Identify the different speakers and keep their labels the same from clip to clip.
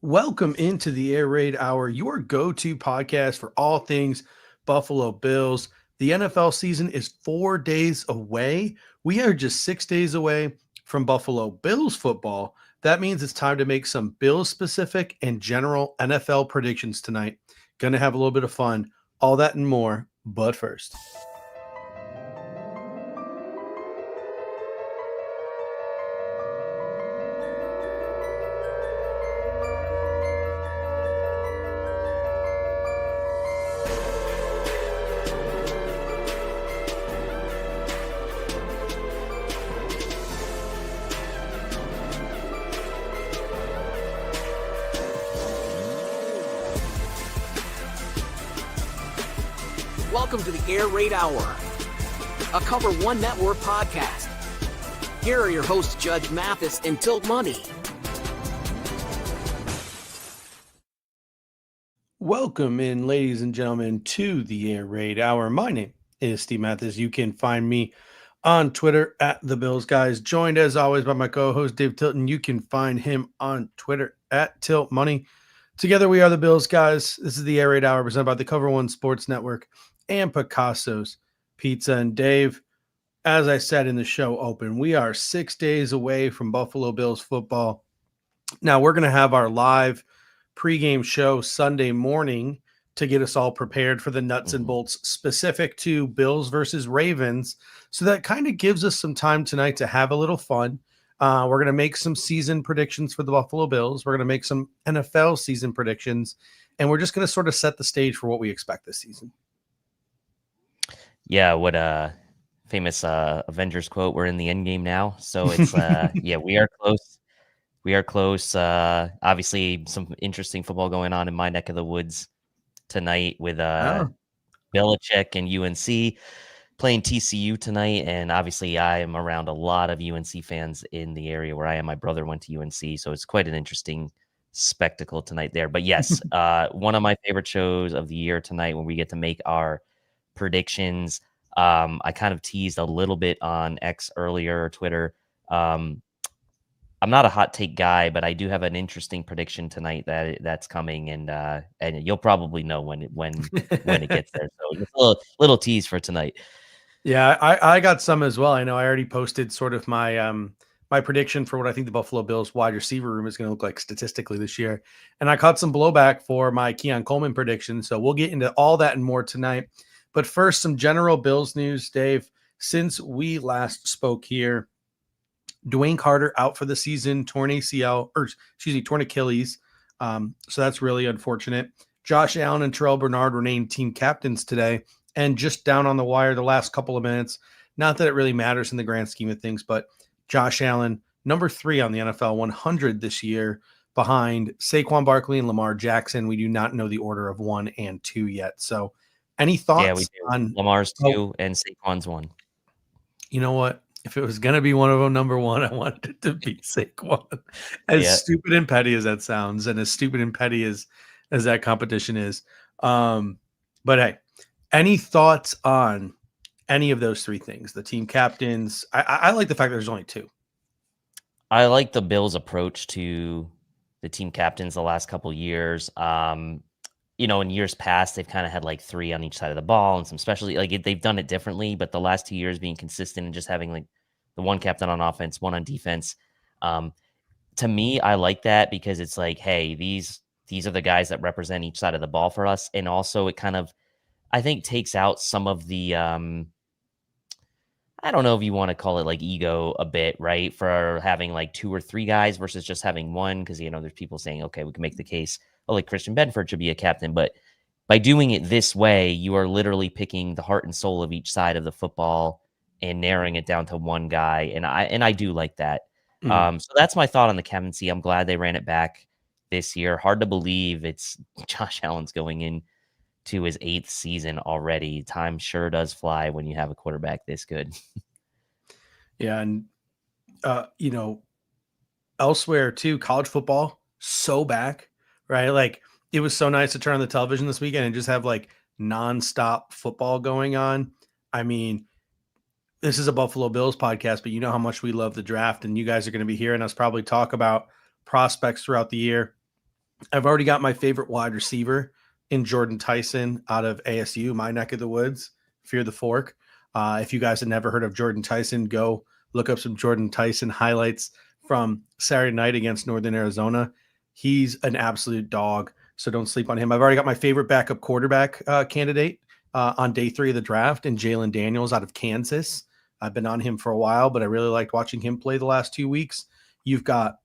Speaker 1: Welcome into the Air Raid Hour, your go-to podcast for all things Buffalo Bills. The NFL season is 4 days away. We are just 6 days away from Buffalo Bills football. That means it's time to make some Bills-specific and general NFL predictions tonight. Going to have a little bit of fun. All that and more, but first.
Speaker 2: Welcome to the Air Raid Hour, a Cover One Network podcast. Here are your hosts, Judge Mathis and Tilt Money.
Speaker 1: Welcome in, ladies and gentlemen, to the Air Raid Hour. My name is Steve Mathis. You can find me on Twitter at The Bills Guys, joined as always by my co-host Dave Tilton. You can find him on Twitter at Tilt Money. Together we are the Bills Guys. This is the Air Raid Hour presented by the Cover One Sports Network and Picasso's Pizza. And Dave, as I said in the show open, we are 6 days away from Buffalo Bills football. Now we're going to have our live pregame show Sunday morning to get us all prepared for the nuts and bolts specific to Bills versus Ravens. So that kind of gives us some time tonight to have a little fun. We're going to make some season predictions for the Buffalo Bills. We're going to make some NFL season predictions, and we're just going to sort of set the stage for what we expect this season.
Speaker 3: Yeah, what famous Avengers quote, we're in the end game now. So it's yeah, we are close. We are close. Obviously some interesting football going on in my neck of the woods tonight with Belichick and UNC playing TCU tonight. And obviously I am around a lot of UNC fans in the area where I am. My brother went to UNC, so it's quite an interesting spectacle tonight there. But yes, one of my favorite shows of the year tonight when we get to make our predictions. I kind of teased a little bit on X earlier, Twitter. I'm not a hot take guy, but I do have an interesting prediction tonight that's coming, and you'll probably know when it gets there. So just a little tease for tonight.
Speaker 1: Yeah, I got some as well. I know I already posted sort of my my prediction for what I think the Buffalo Bills wide receiver room is going to look like statistically this year. And I caught some blowback for my Keon Coleman prediction. So we'll get into all that and more tonight. But first, some general Bills news, Dave. Since we last spoke here, Dwayne Carter out for the season, torn ACL, or excuse me, torn Achilles. So that's really unfortunate. Josh Allen and Terrell Bernard were named team captains today. And just down on the wire the last couple of minutes, not that it really matters in the grand scheme of things, but Josh Allen, number 3 on the NFL 100 this year, behind Saquon Barkley and Lamar Jackson. We do not know the order of 1 and 2 yet. So any thoughts?
Speaker 3: Yeah, we do. On Lamar's 2 and Saquon's 1?
Speaker 1: You know what? If it was going to be one of them, number 1, I wanted it to be Saquon. As stupid and petty as that sounds, and as stupid and petty as that competition is. But hey, any thoughts on any of those 3 things? The team captains. I like the fact that there's only 2.
Speaker 3: I like the Bills' approach to the team captains the last couple years. In years past, they've kind of had like 3 on each side of the ball and some specialty, they've done it differently, but the last 2 years being consistent and just having like the 1 captain on offense, 1 on defense. To me, I like that because it's like, hey, these are the guys that represent each side of the ball for us. And also it kind of, I think, takes out some of the, I don't know if you want to call it like ego a bit, right? For having like 2 or 3 guys versus just having 1. Cause there's people saying, okay, we can make the case, like Christian Benford should be a captain, but by doing it this way, you are literally picking the heart and soul of each side of the football and narrowing it down to 1 guy. And I do like that. So that's my thought on the captaincy. I'm glad they ran it back this year. Hard to believe it's Josh Allen's going in to his 8th season already. Time sure does fly when you have a quarterback this good.
Speaker 1: Yeah. And, elsewhere too, college football, so back. Right. Like it was so nice to turn on the television this weekend and just have like nonstop football going on. I mean, this is a Buffalo Bills podcast, but you know how much we love the draft, and you guys are going to be hearing us probably talk about prospects throughout the year. I've already got my favorite wide receiver in Jordan Tyson out of ASU, my neck of the woods. Fear the Fork. If you guys have never heard of Jordan Tyson, go look up some Jordan Tyson highlights from Saturday night against Northern Arizona. He's an absolute dog, so don't sleep on him. I've already got my favorite backup quarterback candidate on day 3 of the draft, and Jalen Daniels out of Kansas. I've been on him for a while, but I really liked watching him play the last 2 weeks. You've got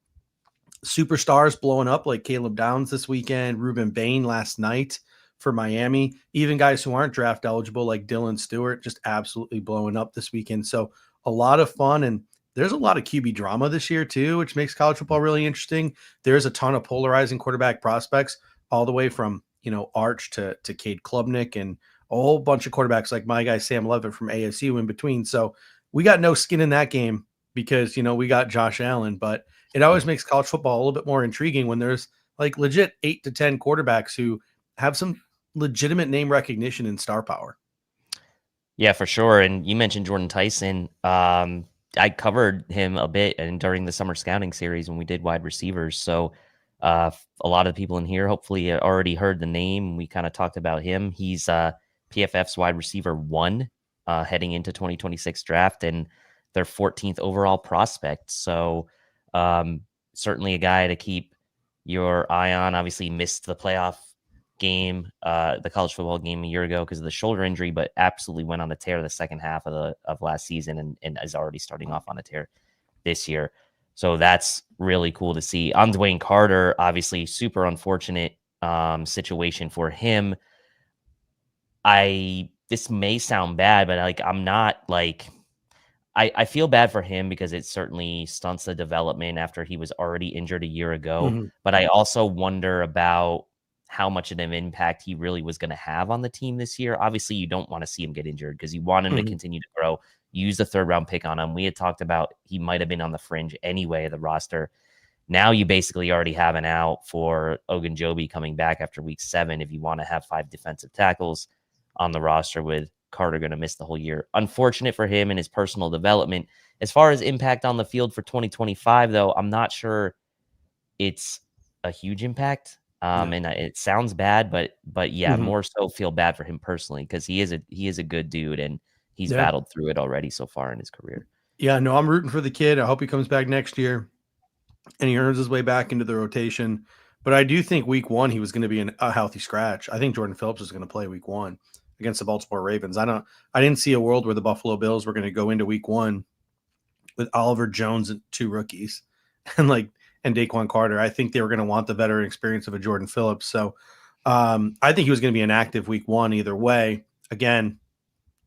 Speaker 1: superstars blowing up like Caleb Downs this weekend, Ruben Bain last night for Miami, even guys who aren't draft eligible like Dylan Stewart just absolutely blowing up this weekend. So a lot of fun, and there's a lot of QB drama this year too, which makes college football really interesting. There's a ton of polarizing quarterback prospects all the way from, Arch to Cade Klubnik and a whole bunch of quarterbacks like my guy Sam Levitt from ASU in between. So we got no skin in that game because, we got Josh Allen, but it always makes college football a little bit more intriguing when there's like legit 8 to 10 quarterbacks who have some legitimate name recognition and star power.
Speaker 3: Yeah, for sure. And you mentioned Jordan Tyson. I covered him a bit and during the summer scouting series when we did wide receivers. So a lot of the people in here hopefully already heard the name. We kind of talked about him. He's PFF's wide receiver 1 heading into 2026 draft and their 14th overall prospect. So certainly a guy to keep your eye on. Obviously missed the playoff game, the college football game a year ago because of the shoulder injury, but absolutely went on a tear the second half of last season and is already starting off on a tear this year. So that's really cool to see. On Dwayne Carter, obviously super unfortunate situation for him. This may sound bad, but I'm not I feel bad for him because it certainly stunts the development after he was already injured a year ago.
Speaker 1: Mm-hmm.
Speaker 3: But I also wonder about how much of an impact he really was going to have on the team this year. Obviously, you don't want to see him get injured because you want him to continue to grow. Use the 3rd round pick on him. We had talked about he might have been on the fringe anyway of the roster. Now you basically already have an out for Ogunjobi coming back after week 7 if you want to have 5 defensive tackles on the roster with Carter going to miss the whole year. Unfortunate for him and his personal development. As far as impact on the field for 2025, though, I'm not sure it's a huge impact. And it sounds bad, but yeah, more so feel bad for him personally because he is a good dude and he's battled through it already so far in his career.
Speaker 1: Yeah, no, I'm rooting for the kid. I hope he comes back next year and he earns his way back into the rotation. But I do think week 1 he was going to be a healthy scratch. I think Jordan Phillips was going to play week 1 against the Baltimore Ravens. I didn't see a world where the Buffalo Bills were going to go into week 1 with Oliver Jones and 2 rookies and Daquan Carter. I think they were going to want the veteran experience of a Jordan Phillips. So I think he was going to be an active week 1 either way. Again,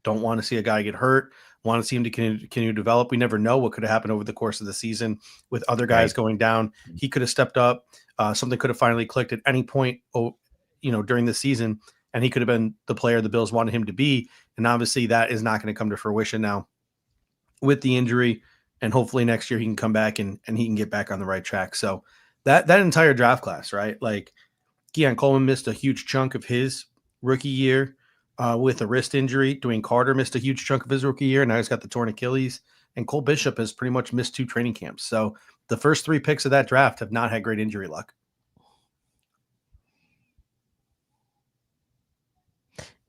Speaker 1: don't want to see a guy get hurt. Want to see him to continue to develop. We never know what could have happened over the course of the season with other guys going down. He could have stepped up. Something could have finally clicked at any point, during the season, and he could have been the player the Bills wanted him to be. And obviously that is not going to come to fruition now with the injury. And hopefully next year he can come back and he can get back on the right track. So that entire draft class, right? Like Keon Coleman missed a huge chunk of his rookie year with a wrist injury. Dwayne Carter missed a huge chunk of his rookie year. Now he's got the torn Achilles. And Cole Bishop has pretty much missed 2 training camps. So the first 3 picks of that draft have not had great injury luck.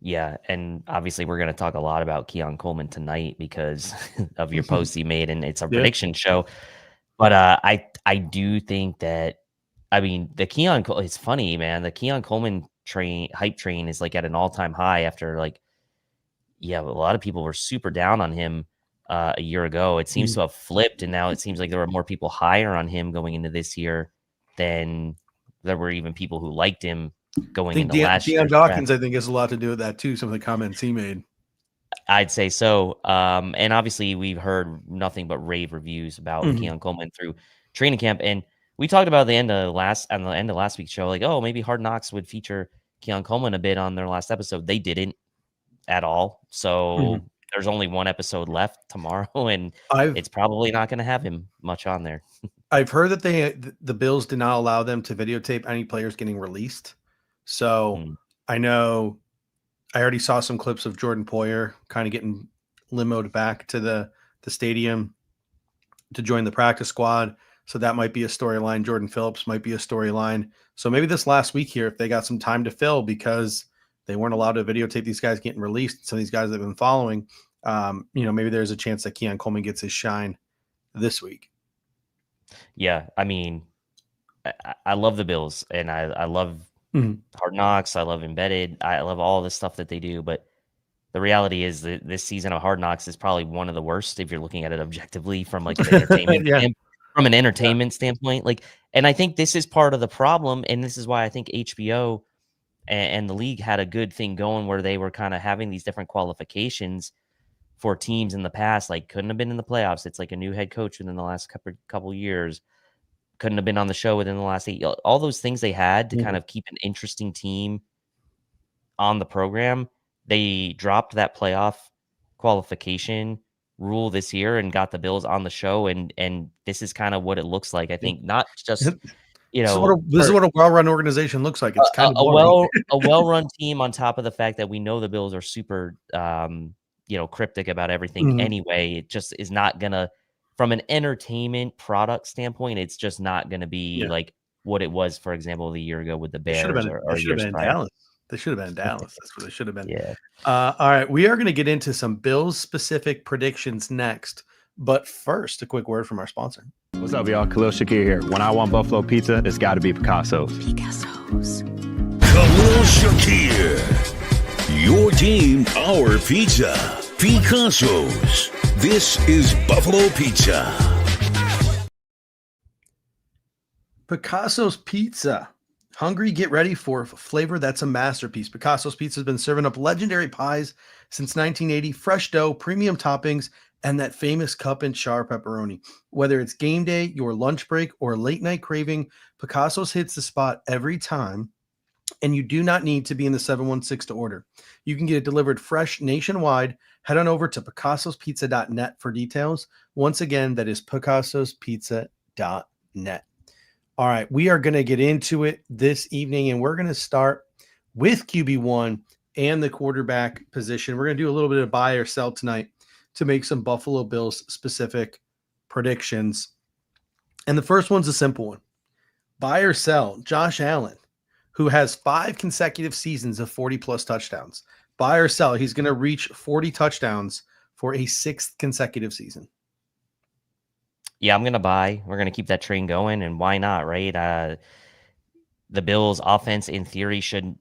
Speaker 3: Yeah, and obviously we're going to talk a lot about Keon Coleman tonight because of your post he made, and it's a prediction show. But I do think that, the Keon, it's funny, man. The Keon Coleman hype train is at an all-time high after a lot of people were super down on him a year ago. It seems to have flipped, and now it seems like there were more people higher on him going into this year than there were even people who liked him going into last year.
Speaker 1: Deion Dawkins, I think, has a lot to do with that too. Some of the comments he made.
Speaker 3: I'd say so. And obviously we've heard nothing but rave reviews about Keon Coleman through training camp. And we talked about at the end of last week's show, maybe Hard Knocks would feature Keon Coleman a bit on their last episode. They didn't at all. So there's only one episode left tomorrow, and it's probably not going to have him much on there.
Speaker 1: I've heard that the Bills did not allow them to videotape any players getting released. So I know I already saw some clips of Jordan Poyer kind of getting limoed back to the stadium to join the practice squad. So that might be a storyline. Jordan Phillips might be a storyline. So maybe this last week here, if they got some time to fill because they weren't allowed to videotape these guys getting released, some of these guys that have been following, maybe there's a chance that Keon Coleman gets his shine this week.
Speaker 3: Yeah, I mean, I love the Bills, and I love Hard Knocks. I love Embedded. I love all the stuff that they do. But the reality is that this season of Hard Knocks is probably one of the worst if you're looking at it objectively from like an entertainment from an entertainment standpoint. Like, and I think this is part of the problem, and this is why I think HBO and the league had a good thing going where they were kind of having these different qualifications for teams in the past. Like, couldn't have been in the playoffs. It's like a new head coach within the last couple years. Couldn't have been on the show within the last 8. All those things they had to kind of keep an interesting team on the program. They dropped that playoff qualification rule this year and got the Bills on the show. And this is kind of what it looks like. I think not just,
Speaker 1: this is what a well-run organization looks like. It's kind of
Speaker 3: a well-run team on top of the fact that we know the Bills are super, cryptic about everything anyway. It just is not going to, from an entertainment product standpoint, it's just not going to be like what it was, for example, the year ago with the Bears.
Speaker 1: They should have been in Dallas. They should have been in Dallas. That's what they should have been.
Speaker 3: Yeah.
Speaker 1: All right. We are going to get into some Bills-specific predictions next. But first, a quick word from our sponsor.
Speaker 4: What's up, y'all? Khalil Shakir here. When I want Buffalo pizza, it's got to be Picasso's.
Speaker 5: Khalil Shakir. Your team, our pizza. Picasso's. This is Buffalo Pizza.
Speaker 1: Picasso's Pizza. Hungry? Get ready for flavor that's a masterpiece. Picasso's Pizza has been serving up legendary pies since 1980. Fresh dough, premium toppings, and that famous cup and char pepperoni. Whether it's game day, your lunch break, or late night craving, Picasso's hits the spot every time. And you do not need to be in the 716 to order. You can get it delivered fresh nationwide. Head on over to picassospizza.net for details. Once again, that is picassospizza.net. All right, we are going to get into it this evening, and we're going to start with QB1 and the quarterback position. We're going to do a little bit of buy or sell tonight to make some Buffalo Bills specific predictions. And the first one's a simple one. Buy or sell Josh Allen, who has 5 consecutive seasons of 40-plus touchdowns. Buy or sell, he's going to reach 40 touchdowns for a 6th consecutive season.
Speaker 3: Yeah, I'm going to buy. We're going to keep that train going, and why not, right? The Bills' offense, in theory, shouldn't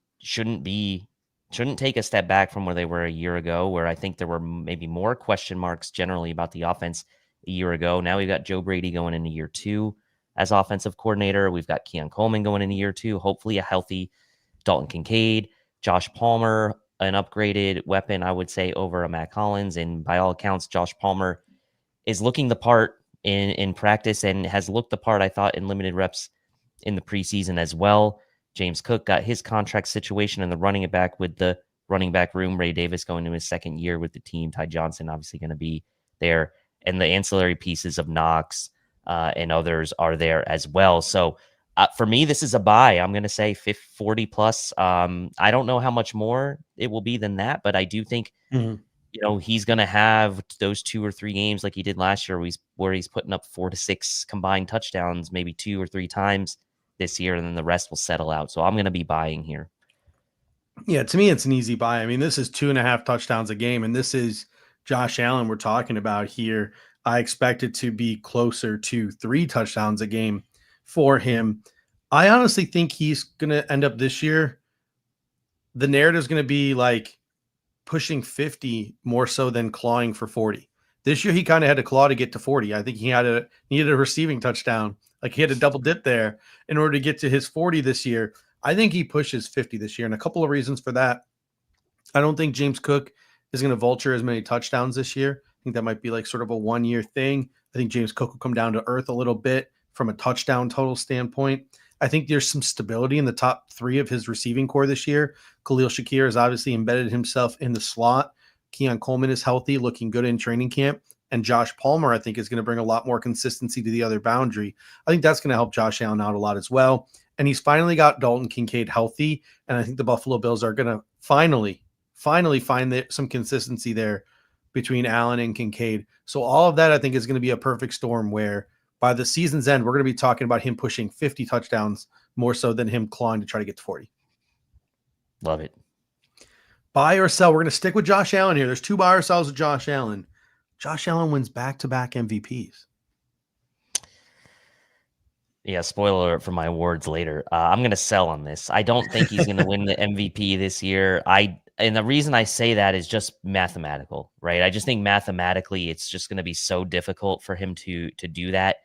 Speaker 3: take a step back from where they were a year ago, where I think there were maybe more question marks generally about the offense a year ago. Now we've got Joe Brady going into year 2 as offensive coordinator. We've got Keon Coleman going into year 2, hopefully a healthy Dalton Kincaid, Josh Palmer, an upgraded weapon, I would say, over a Matt Collins. And by all accounts, Josh Palmer is looking the part in practice and has looked the part, I thought, in limited reps in the preseason as well. James Cook got his contract situation and the running it back with the running back room. Ray Davis going into his 2nd year with the team. Ty Johnson obviously going to be there. And the ancillary pieces of Knox and others are there as well. So for me, this is a buy. I'm going to say 40 plus. I don't know how much more it will be than that, but I do think he's going to have those 2 or 3 games like he did last year where he's putting up 4 to 6 combined touchdowns, maybe 2 or 3 times this year, and then the rest will settle out. So I'm going to be buying here.
Speaker 1: Yeah, to me, it's an easy buy. I mean, this is 2.5 touchdowns a game, and this is Josh Allen we're talking about here. I expect it to be closer to 3 touchdowns a game for him. I honestly think he's going to end up this year. The narrative is going to be like pushing 50 more so than clawing for 40. This year, he kind of had to claw to get to 40. I think he needed a receiving touchdown. Like he had a double dip there in order to get to his 40 this year. I think he pushes 50 this year, and a couple of reasons for that. I don't think James Cook is going to vulture as many touchdowns this year. I think that might be like sort of a one-year thing. I think James Cook will come down to earth a little bit from a touchdown total standpoint. I think there's some stability in the top 3 of his receiving core this year. Khalil Shakir has obviously embedded himself in the slot. Keon Coleman is healthy, looking good in training camp. And Josh Palmer, I think, is going to bring a lot more consistency to the other boundary. I think that's going to help Josh Allen out a lot as well. And he's finally got Dalton Kincaid healthy. And I think the Buffalo Bills are going to finally find some consistency there between Allen and Kincaid. So all of that, I think, is going to be a perfect storm where By the season's end, we're going to be talking about him pushing 50 touchdowns more so than him clawing to try to get to 40.
Speaker 3: Love it.
Speaker 1: Buy or sell. We're going to stick with Josh Allen here. There's 2 buy or sells with Josh Allen. Josh Allen wins back-to-back MVPs.
Speaker 3: Yeah, spoiler alert for my awards later. I'm going to sell on this. I don't think he's going to win the MVP this year. And the reason I say that is just mathematical, right? I just think mathematically it's just going to be so difficult for him to do that.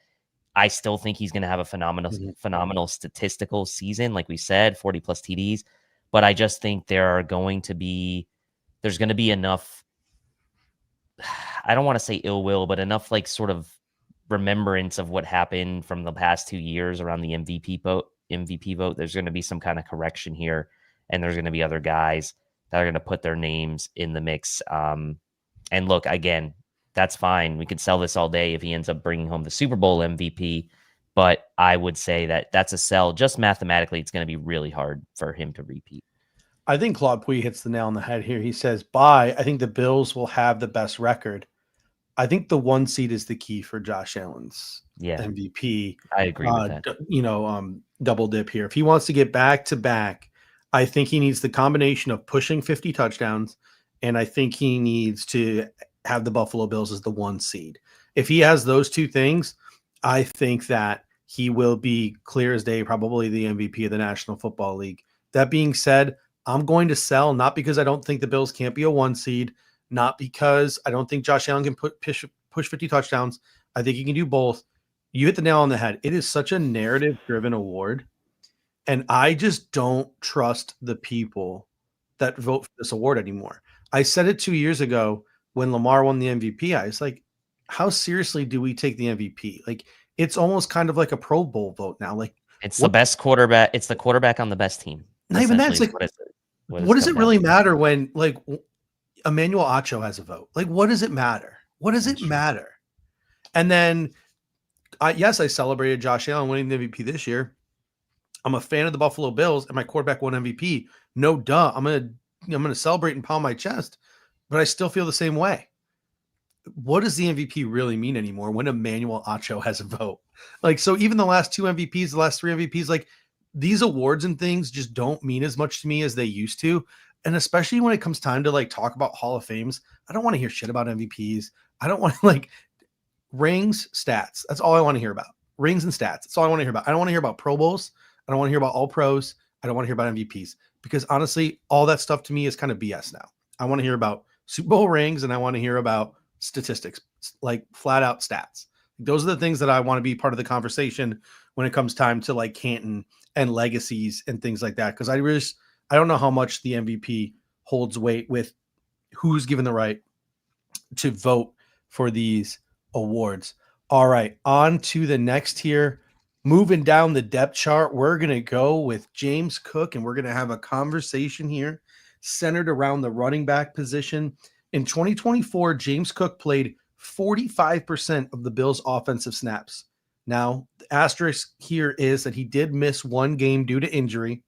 Speaker 3: I still think he's going to have a phenomenal statistical season, like we said, 40 plus TDs. But I just think there's going to be enough, I don't want to say ill will, but enough like sort of remembrance of what happened from the past 2 years around the MVP vote. There's going to be some kind of correction here, and there's going to be other guys that are going to put their names in the mix. And look, again, that's fine. We could sell this all day if he ends up bringing home the Super Bowl MVP, but I would say that that's a sell. Just mathematically, it's going to be really hard for him to repeat.
Speaker 1: I think Claude Puig hits the nail on the head here. He says, I think the Bills will have the best record. I think the 1 seed is the key for Josh Allen's MVP.
Speaker 3: I agree with that.
Speaker 1: Double dip here. If he wants to get back to back, I think he needs the combination of pushing 50 touchdowns, and I think he needs to have the Buffalo Bills as the 1 seed. If he has those 2 things, I think that he will be clear as day, probably the MVP of the National Football League. That being said, I'm going to sell, not because I don't think the Bills can't be a 1 seed, not because I don't think Josh Allen can push 50 touchdowns. I think he can do both. You hit the nail on the head. It is such a narrative-driven award, and I just don't trust the people that vote for this award anymore. I said it 2 years ago when Lamar won the MVP. I was like, how seriously do we take the MVP? Like, it's almost kind of like a Pro Bowl vote now. Like,
Speaker 3: it's the best quarterback. It's the quarterback on the best team.
Speaker 1: Not even that. It's like, what does it really matter when, like, Emmanuel Acho has a vote? Like, what does it matter? What does it matter? And then, I celebrated Josh Allen winning the MVP this year. I'm a fan of the Buffalo Bills, and my quarterback won MVP. No duh. I'm gonna celebrate and pound my chest, but I still feel the same way. What does the MVP really mean anymore when Emmanuel Acho has a vote? Like, so even the last 2 MVPs, the last 3 MVPs, like, these awards and things just don't mean as much to me as they used to. And especially when it comes time to like talk about Hall of Fames, I don't want to hear shit about MVPs. I don't want to like rings, stats. That's all I want to hear about. Rings and stats. That's all I want to hear about. I don't want to hear about Pro Bowls. I don't want to hear about all pros. I don't want to hear about MVPs because honestly, all that stuff to me is kind of BS now. I want to hear about Super Bowl rings and I want to hear about statistics, like flat out stats. Those are the things that I want to be part of the conversation when it comes time to like Canton and legacies and things like that. Cause I don't know how much the MVP holds weight with who's given the right to vote for these awards. All right, on to the next here. Moving down the depth chart, we're going to go with James Cook, and we're going to have a conversation here centered around the running back position. In 2024, James Cook played 45% of the Bills' offensive snaps. Now, the asterisk here is that he did miss 1 game due to injury.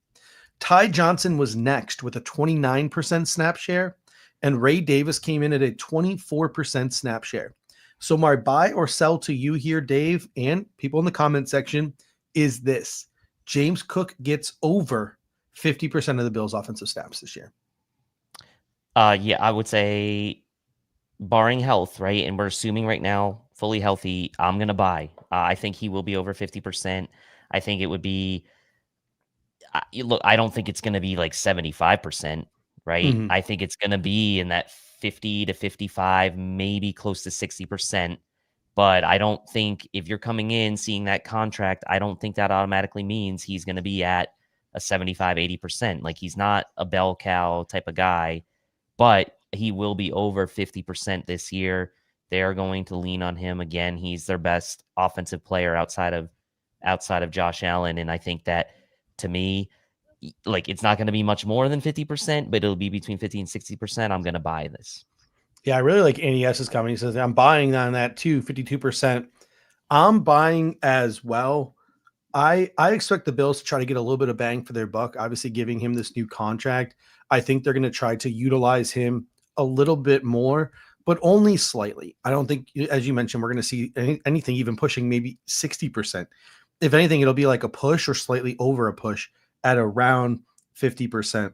Speaker 1: Ty Johnson was next with a 29% snap share, and Ray Davis came in at a 24% snap share. So my buy or sell to you here, Dave, and people in the comment section, is this. James Cook gets over 50% of the Bills' offensive snaps this year.
Speaker 3: Yeah, I would say barring health, right? And we're assuming right now, fully healthy, I'm going to buy. I think he will be over 50%. I think it would be, look, I don't think it's going to be like 75%, right?
Speaker 1: Mm-hmm.
Speaker 3: I think it's going to be in that 50 to 55, maybe close to 60%. But I don't think if you're coming in seeing that contract, I don't think that automatically means he's going to be at a 75, 80%. Like, he's not a bell cow type of guy, but he will be over 50% this year. They are going to lean on him again. He's their best offensive player outside of Josh Allen. And I think that, to me, like, it's not going to be much more than 50%, but it'll be between 50 and 60%. I'm going to buy this.
Speaker 1: Yeah, I really like Andy S's comment. He says, I'm buying on that too, 52%. I'm buying as well. I expect the Bills to try to get a little bit of bang for their buck, obviously giving him this new contract. I think they're going to try to utilize him a little bit more, but only slightly. I don't think, as you mentioned, we're going to see anything even pushing maybe 60%. If anything, it'll be like a push or slightly over a push at around 50%.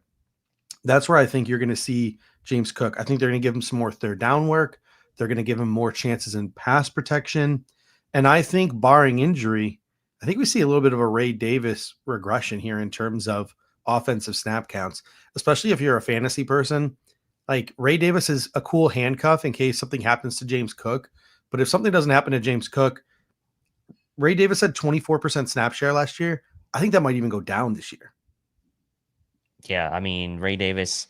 Speaker 1: That's where I think you're going to see James Cook. I think they're going to give him some more third down work. They're going to give him more chances in pass protection. And I think, barring injury, I think we see a little bit of a Ray Davis regression here in terms of offensive snap counts, especially if you're a fantasy person. Like, Ray Davis is a cool handcuff in case something happens to James Cook. But if something doesn't happen to James Cook, Ray Davis had 24% snap share last year. I think that might even go down this year.
Speaker 3: Yeah, I mean, Ray Davis,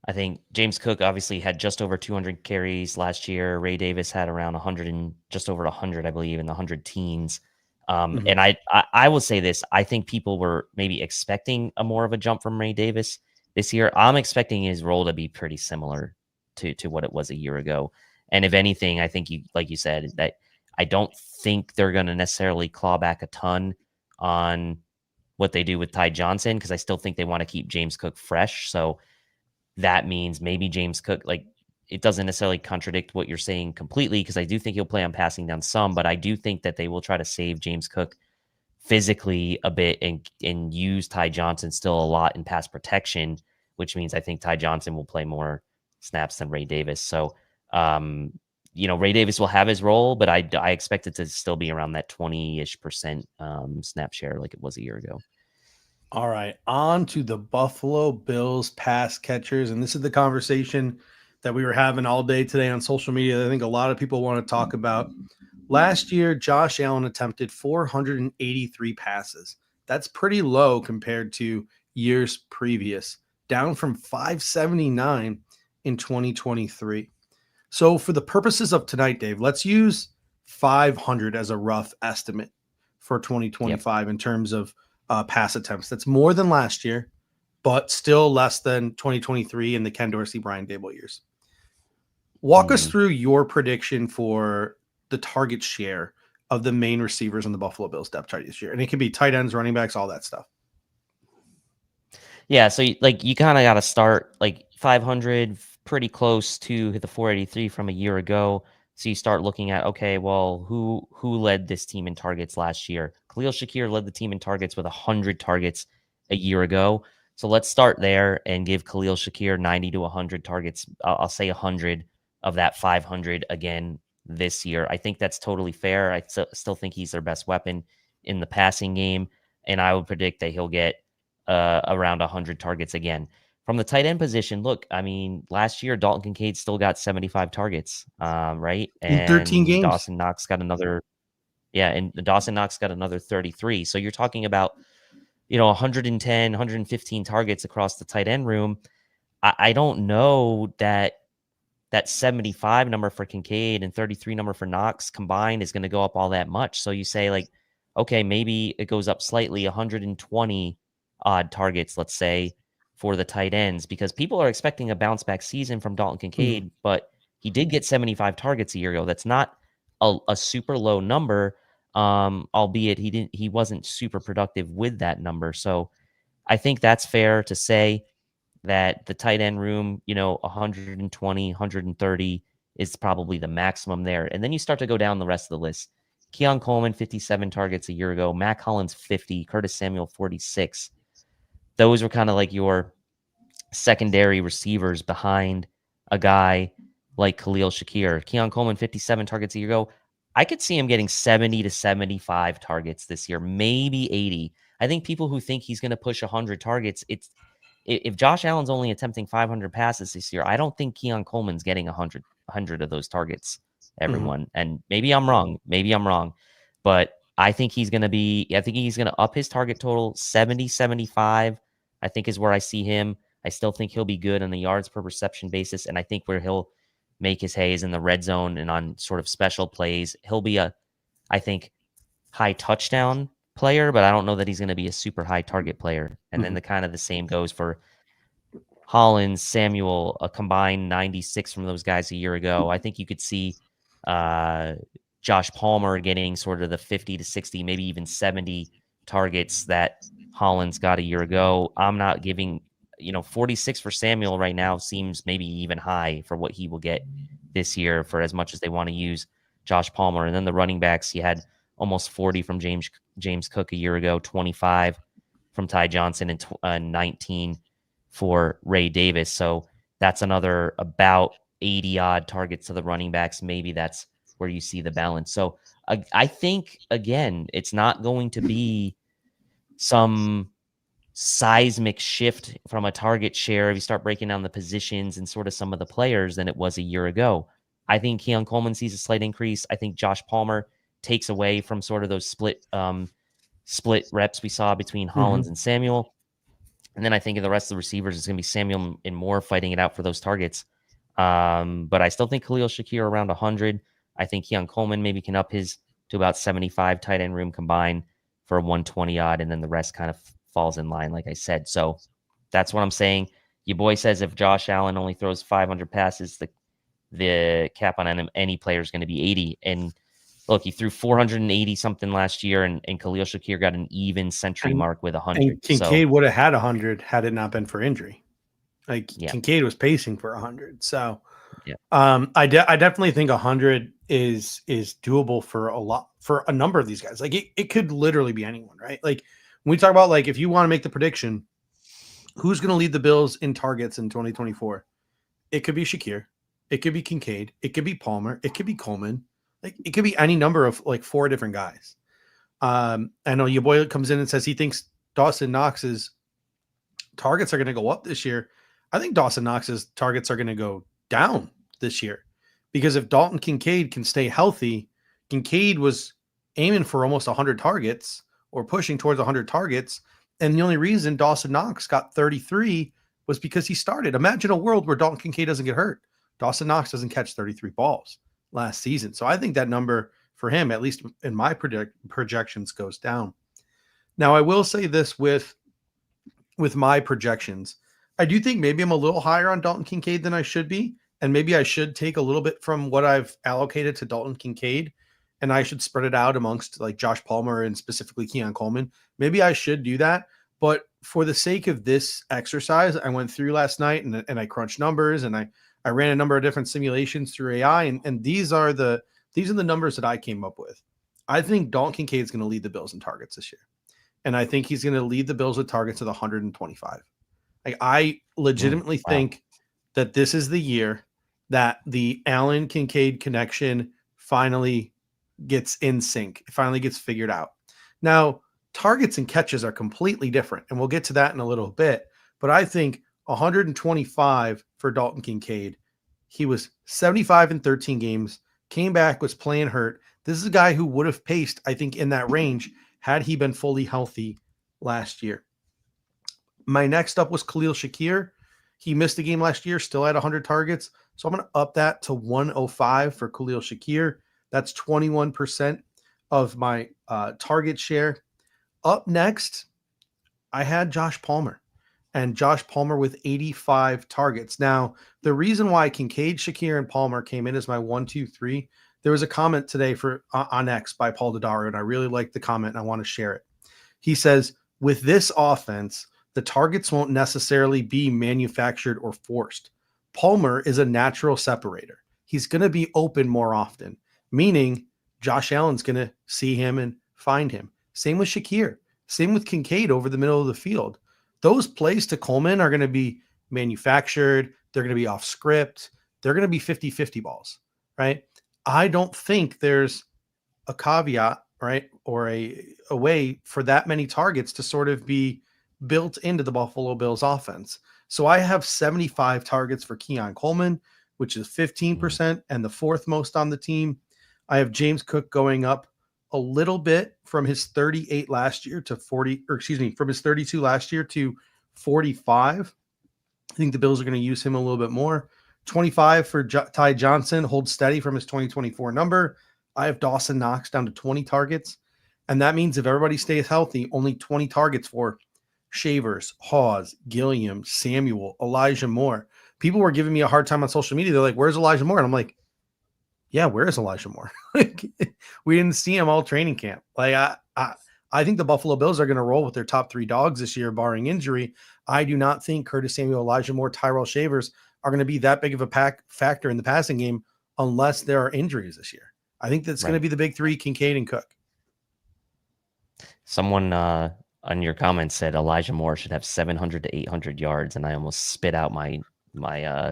Speaker 3: I think James Cook obviously had just over 200 carries last year. Ray Davis had around 100 and just over 100, I believe, in the 100 teens. And I will say this, I think people were maybe expecting a more of a jump from Ray Davis this year. I'm expecting his role to be pretty similar to what it was a year ago. And if anything, I think like you said, that I don't think they're going to necessarily claw back a ton on what they do with Ty Johnson, because I still think they want to keep James Cook fresh. So that means maybe James Cook, like, it doesn't necessarily contradict what you're saying completely, because I do think he'll play on passing down some, but I do think that they will try to save James Cook physically a bit and use Ty Johnson still a lot in pass protection, which means I think Ty Johnson will play more snaps than Ray Davis. So, Ray Davis will have his role, but I expect it to still be around that 20-ish% snap share like it was a year ago.
Speaker 1: All right, on to the Buffalo Bills pass catchers. And this is the conversation that we were having all day today on social media that I think a lot of people want to talk about. Last year, Josh Allen attempted 483 passes. That's pretty low compared to years previous, down from 579 in 2023. So for the purposes of tonight, Dave, let's use 500 as a rough estimate for 2025 in terms of pass attempts. That's more than last year, but still less than 2023 in the Ken Dorsey, Brian Daboll years. Walk us through your prediction for the target share of the main receivers on the Buffalo Bills depth chart this year. And it can be tight ends, running backs, all that stuff.
Speaker 3: Yeah, so you kind of got to start like 500, pretty close to the 483 from a year ago. So you start looking at, okay, well, who led this team in targets last year? Khalil Shakir led the team in targets with 100 targets a year ago. So let's start there and give Khalil Shakir 90 to 100 targets. I'll say 100 of that 500 again this year. I think that's totally fair. I still think he's their best weapon in the passing game, and I would predict that he'll get around 100 targets again. From the tight end position, look, I mean, last year Dalton Kincaid still got 75 targets, right? And
Speaker 1: in 13 games.
Speaker 3: Dawson Knox got another 33. So you're talking about, 110, 115 targets across the tight end room. I don't know that 75 number for Kincaid and 33 number for Knox combined is going to go up all that much. So you say, like, okay, maybe it goes up slightly, 120 odd targets, let's say, for the tight ends, because people are expecting a bounce back season from Dalton Kincaid, but he did get 75 targets a year ago. That's not a super low number, albeit he wasn't super productive with that number. So I think that's fair to say that the tight end room, 120, 130 is probably the maximum there. And then you start to go down the rest of the list. Keon Coleman, 57 targets a year ago. Mac Hollins, 50. Curtis Samuel, 46. Those were kind of like your secondary receivers behind a guy like Khalil Shakir. Keon Coleman, 57 targets a year ago. I could see him getting 70 to 75 targets this year, maybe 80. I think people who think he's going to push 100 targets, if Josh Allen's only attempting 500 passes this year, I don't think Keon Coleman's getting 100 of those targets, everyone. And maybe I'm wrong. But I think he's going to up his target total 70, 75, I think is where I see him. I still think he'll be good on the yards per reception basis. And I think where he'll make his hay is in the red zone and on sort of special plays. He'll be I think, high touchdown player, but I don't know that he's going to be a super high target player. And then the same goes for Hollins, Samuel, a combined 96 from those guys a year ago. I think you could see Josh Palmer getting sort of the 50 to 60, maybe even 70 targets that Hollins got a year ago. I'm not giving, 46 for Samuel right now seems maybe even high for what he will get this year for as much as they want to use Josh Palmer. And then the running backs, you had almost 40 from James Cook a year ago, 25 from Ty Johnson, and 19 for Ray Davis. So that's another about 80 odd targets to the running backs. Maybe that's where you see the balance. So I think, again, it's not going to be some seismic shift from a target share if you start breaking down the positions and sort of some of the players than it was a year ago. I think Keon Coleman sees a slight increase. I think Josh Palmer takes away from sort of those split reps we saw between Hollins and Samuel. And then I think of the rest of the receivers, it's going to be Samuel and Moore fighting it out for those targets. But I still think Khalil Shakir around 100. I think Keon Coleman maybe can up his to about 75 tight end room combined for 120 odd, and then the rest kind of falls in line, like I said. So that's what I'm saying. Your boy says if Josh Allen only throws 500 passes, the cap on any player is going to be 80. And look, he threw 480 something last year, and Khalil Shakir got an even century mark with 100.
Speaker 1: And Kincaid would have had 100 had it not been for injury. Kincaid was pacing for 100. So I definitely think 100 is doable for a number of these guys. Like it could literally be anyone, right? Like when we talk about, like, if you want to make the prediction, who's going to lead the Bills in targets in 2024? It could be Shakir. It could be Kincaid. It could be Palmer. It could be Coleman. Like it could be any number of like 4 different guys. I know your boy comes in and says he thinks Dawson Knox's targets are going to go up this year. I think Dawson Knox's targets are going to go down this year, because if Dalton Kincaid can stay healthy, Kincaid was aiming for almost 100 targets or pushing towards 100 targets. And the only reason Dawson Knox got 33 was because he started. Imagine a world where Dalton Kincaid doesn't get hurt. Dawson Knox doesn't catch 33 balls last season. So I think that number for him, at least in my projections, goes down. Now, I will say this with my projections. I do think maybe I'm a little higher on Dalton Kincaid than I should be. And maybe I should take a little bit from what I've allocated to Dalton Kincaid, and I should spread it out amongst like Josh Palmer and specifically Keon Coleman. Maybe I should do that. But for the sake of this exercise, I went through last night and I crunched numbers, and I ran a number of different simulations through AI. And these are the numbers that I came up with. I think Dalton Kincaid is going to lead the Bills in targets this year. And I think he's going to lead the Bills with targets of 125. Like, I legitimately think that this is the year that the Allen Kincaid connection finally gets in sync. It finally gets figured out. Now, targets and catches are completely different, and we'll get to that in a little bit. But I think 125 for Dalton Kincaid. He was 75 in 13 games, came back, was playing hurt. This is a guy who would have paced, I think, in that range had he been fully healthy last year. My next up was Khalil Shakir. He missed a game last year, still had 100 targets. So I'm going to up that to 105 for Khalil Shakir. That's 21% of my target share. Up next, I had Josh Palmer. And Josh Palmer with 85 targets. Now, the reason why Kincaid, Shakir, and Palmer came in as my 1, 2, 3, there was a comment today on X by Paul Dodaro, and I really liked the comment, and I want to share it. He says, with this offense, the targets won't necessarily be manufactured or forced. Palmer is a natural separator. He's going to be open more often, meaning Josh Allen's going to see him and find him. Same with Shakir. Same with Kincaid over the middle of the field. Those plays to Coleman are going to be manufactured. They're going to be off script. They're going to be 50-50 balls, right? I don't think there's a caveat, right, or a way for that many targets to sort of be built into the Buffalo Bills offense. So I have 75 targets for Keon Coleman, which is 15% and the 4th most on the team. I have James Cook going up a little bit from his 38 last year to 40, or excuse me, from his 32 last year to 45. I think the Bills are going to use him a little bit more. 25 for Ty Johnson, hold steady from his 2024 number. I have Dawson Knox down to 20 targets. And that means if everybody stays healthy, only 20 targets for Shavers, Hawes, Gilliam, Samuel, Elijah Moore. People were giving me a hard time on social media. They're like, where's Elijah Moore? And I'm like, yeah, where is Elijah Moore? We didn't see him all training camp. Like I think the Buffalo Bills are going to roll with their top 3 dogs this year, barring injury. I do not think Curtis Samuel, Elijah Moore, Tyrell Shavers are going to be that big of a factor in the passing game unless there are injuries this year. I think that's going to be the big three, Kincaid and Cook.
Speaker 3: Someone on your comments said Elijah Moore should have 700 to 800 yards, and I almost spit out my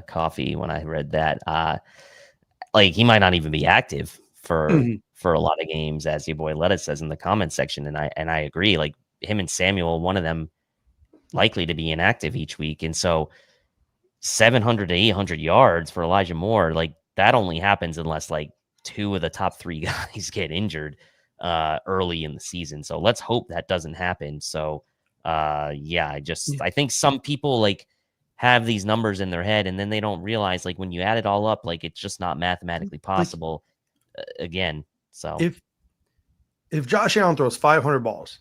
Speaker 3: coffee when I read that. Like, he might not even be active for a lot of games, as your boy Lettuce says in the comment section, and I agree. Like, him and Samuel, one of them likely to be inactive each week, and so 700 to 800 yards for Elijah Moore, like, that only happens unless like 2 of the top 3 guys get injured early in the season. So let's hope that doesn't happen. So I think some people like have these numbers in their head and then they don't realize, like, when you add it all up, like, it's just not mathematically possible again. So
Speaker 1: if Josh Allen throws 500 balls,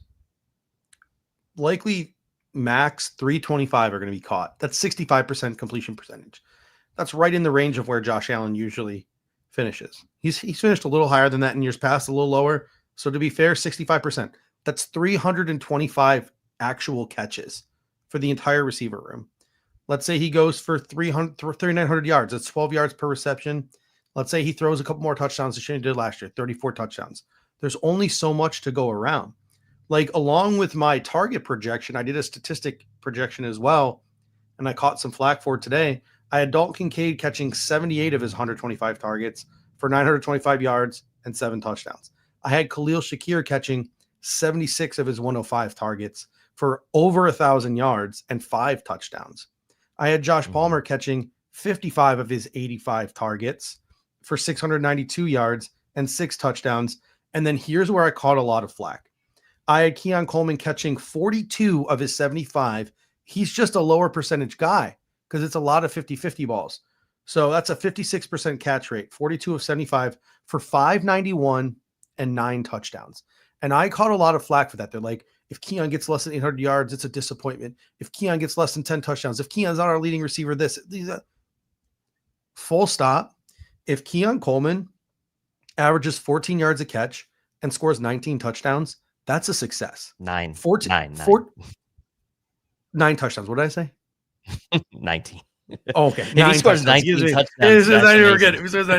Speaker 1: likely max 325 are going to be caught. That's 65% completion percentage. That's right in the range of where Josh Allen usually finishes. He's finished a little higher than that in years past, a little lower. So to be fair, 65%. That's 325 actual catches for the entire receiver room. Let's say he goes for 3,900 yards. That's 12 yards per reception. Let's say he throws a couple more touchdowns than he did last year, 34 touchdowns. There's only so much to go around. Like, along with my target projection, I did a statistic projection as well, and I caught some flack for it today. I had Dalton Kincaid catching 78 of his 125 targets for 925 yards and 7 touchdowns. I had Khalil Shakir catching 76 of his 105 targets for over 1,000 yards and 5 touchdowns. I had Josh Palmer catching 55 of his 85 targets for 692 yards and 6 touchdowns. And then here's where I caught a lot of flack. I had Keon Coleman catching 42 of his 75. He's just a lower percentage guy because it's a lot of 50-50 balls. So that's a 56% catch rate, 42 of 75 for 591 and 9 touchdowns. And I caught a lot of flack for that. They're like, if Keon gets less than 800 yards, it's a disappointment. If Keon gets less than 10 touchdowns, if Keon's not our leading receiver, full stop. If Keon Coleman averages 14 yards a catch and scores 19 touchdowns, that's a success.
Speaker 3: 9
Speaker 1: touchdowns. What did I say?
Speaker 3: 19.
Speaker 1: Oh, okay.
Speaker 3: If he scores 19 touchdowns,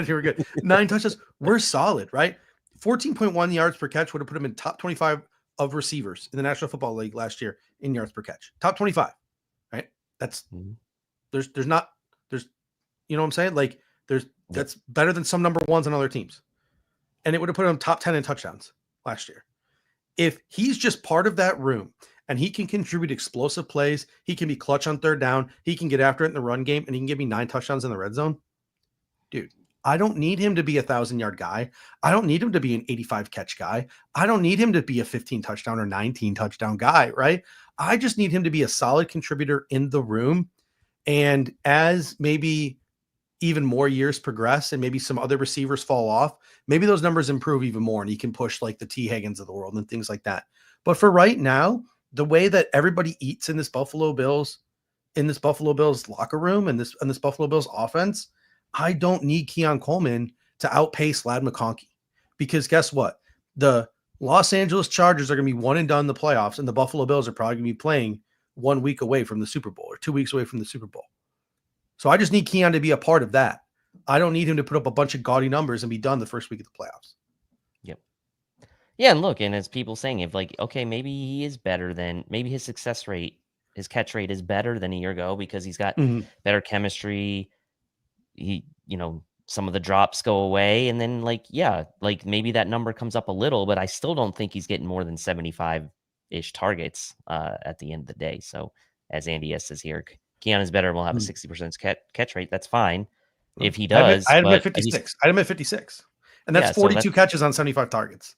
Speaker 1: we're good. 9 touchdowns. We're solid, right? 14.1 yards per catch would have put him in top 25 of receivers in the National Football League last year in yards per catch. Top 25, right? That's there's you know what I'm saying? Like, that's better than some number ones on other teams. And it would have put him top 10 in touchdowns last year. If he's just part of that room and he can contribute explosive plays, he can be clutch on third down, he can get after it in the run game, and he can give me 9 touchdowns in the red zone. Dude, I don't need him to be a 1,000-yard guy. I don't need him to be an 85 catch guy. I don't need him to be a 15 touchdown or 19 touchdown guy, right? I just need him to be a solid contributor in the room. And as maybe even more years progress and maybe some other receivers fall off, maybe those numbers improve even more and he can push like the T. Higgins of the world and things like that. But for right now, the way that everybody eats in this Buffalo Bills locker room and this Buffalo Bills offense, I don't need Keon Coleman to outpace Ladd McConkey, because guess what? The Los Angeles Chargers are going to be one and done in the playoffs, and the Buffalo Bills are probably going to be playing 1 week away from the Super Bowl or 2 weeks away from the Super Bowl. So I just need Keon to be a part of that. I don't need him to put up a bunch of gaudy numbers and be done the first week of the playoffs.
Speaker 3: Yep. Yeah, and look, and as people saying, if like, okay, maybe he is better than, maybe his success rate, his catch rate is better than a year ago because he's got better chemistry. He, some of the drops go away, and then like maybe that number comes up a little, but I still don't think he's getting more than 75-ish targets at the end of the day. So as Andy S says here, Keon is better and will have a 60% catch rate. That's fine if he does.
Speaker 1: I had him at 56. I had him at 56. And that's 42 catches on 75 targets.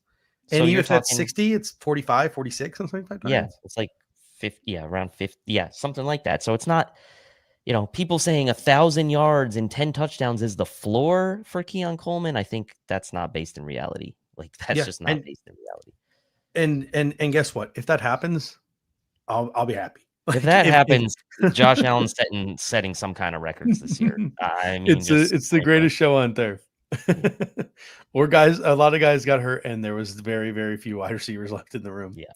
Speaker 1: And so even if that's 60, it's 45, 46 on 75 targets.
Speaker 3: Yeah, it's like 50, around 50. Yeah, something like that. So it's not, people saying 1,000 yards and 10 touchdowns is the floor for Keon Coleman. I think that's not based in reality. Like, that's just not based in reality.
Speaker 1: And guess what? If that happens, I'll be happy.
Speaker 3: If that happens, Josh Allen's setting some kind of records this year. I mean,
Speaker 1: it's the greatest show on turf. Or a lot of guys got hurt, and there was very, very few wide receivers left in the room.
Speaker 3: Yeah.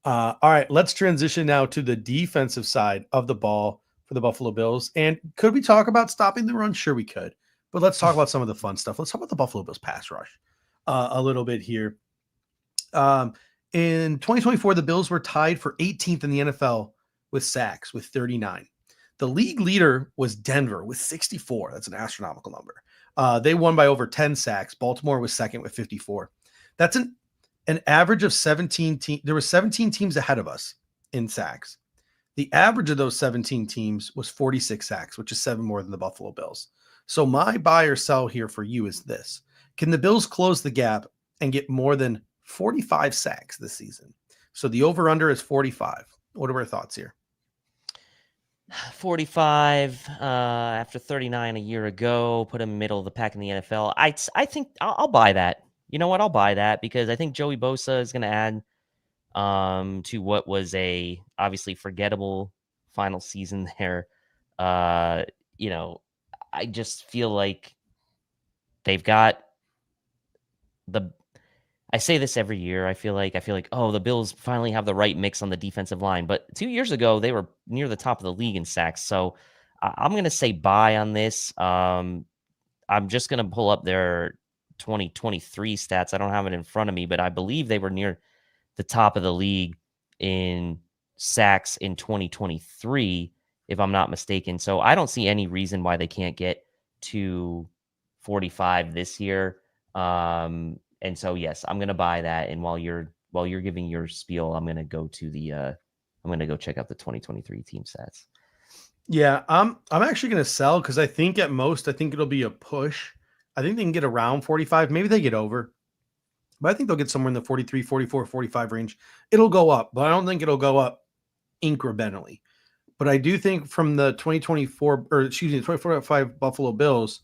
Speaker 1: All right, let's transition now to the defensive side of the ball for the Buffalo Bills. And could we talk about stopping the run? Sure, we could. But let's talk about some of the fun stuff. Let's talk about the Buffalo Bills pass rush a little bit here. In 2024, the Bills were tied for 18th in the NFL with sacks with 39. The league leader was Denver with 64. That's an astronomical number. They won by over 10 sacks. Baltimore was second with 54. That's an average of 17 teams. There were 17 teams ahead of us in sacks. The average of those 17 teams was 46 sacks, which is 7 more than the Buffalo Bills. So my buy or sell here for you is this. Can the Bills close the gap and get more than 45 sacks this season? So the over-under is 45. What are our thoughts here?
Speaker 3: 45 after 39 a year ago, put him middle of the pack in the NFL. I think I'll buy that. You know what? I'll buy that because I think Joey Bosa is going to add to what was a obviously forgettable final season there. You know, I just feel like they've got I say this every year. I feel like, oh, the Bills finally have the right mix on the defensive line. But 2 years ago, they were near the top of the league in sacks. So I'm going to say buy on this. I'm just going to pull up their 2023 stats. I don't have it in front of me, but I believe they were near the top of the league in sacks in 2023, if I'm not mistaken. So I don't see any reason why they can't get to 45 this year. And so, yes, I'm going to buy that. And while you're giving your spiel, I'm going to go to I'm going to go check out the 2023 team stats.
Speaker 1: Yeah, I'm actually going to sell because I think at most, I think it'll be a push. I think they can get around 45. Maybe they get over, but I think they'll get somewhere in the 43, 44, 45 range. It'll go up, but I don't think it'll go up incrementally. But I do think from the 2025 Buffalo Bills,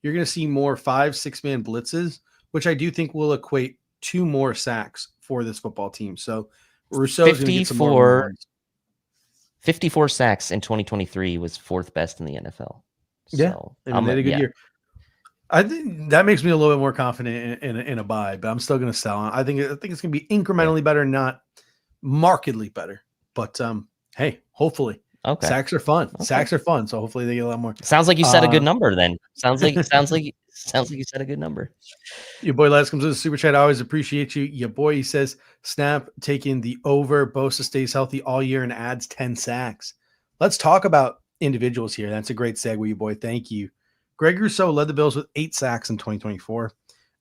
Speaker 1: you're going to see more 5-6-man blitzes, which I do think will equate to more sacks for this football team. So Rousseau's going to get some more ones.
Speaker 3: 54 sacks in 2023 was 4th best in the NFL.
Speaker 1: Yeah,
Speaker 3: so,
Speaker 1: they had a good year. I think that makes me a little bit more confident in a buy, but I'm still going to sell. I think it's going to be incrementally better, not markedly better. But hey, hopefully.
Speaker 3: Okay.
Speaker 1: Sacks are fun. Okay. Sacks are fun. So hopefully they get a lot more.
Speaker 3: Sounds like you set a good number then. Sounds like you set a good number.
Speaker 1: Your boy Les comes with a super chat. I always appreciate you. Your boy, he says, Snap taking the over. Bosa stays healthy all year and adds 10 sacks. Let's talk about individuals here. That's a great segue, your boy. Thank you. Greg Rousseau led the Bills with 8 sacks in 2024.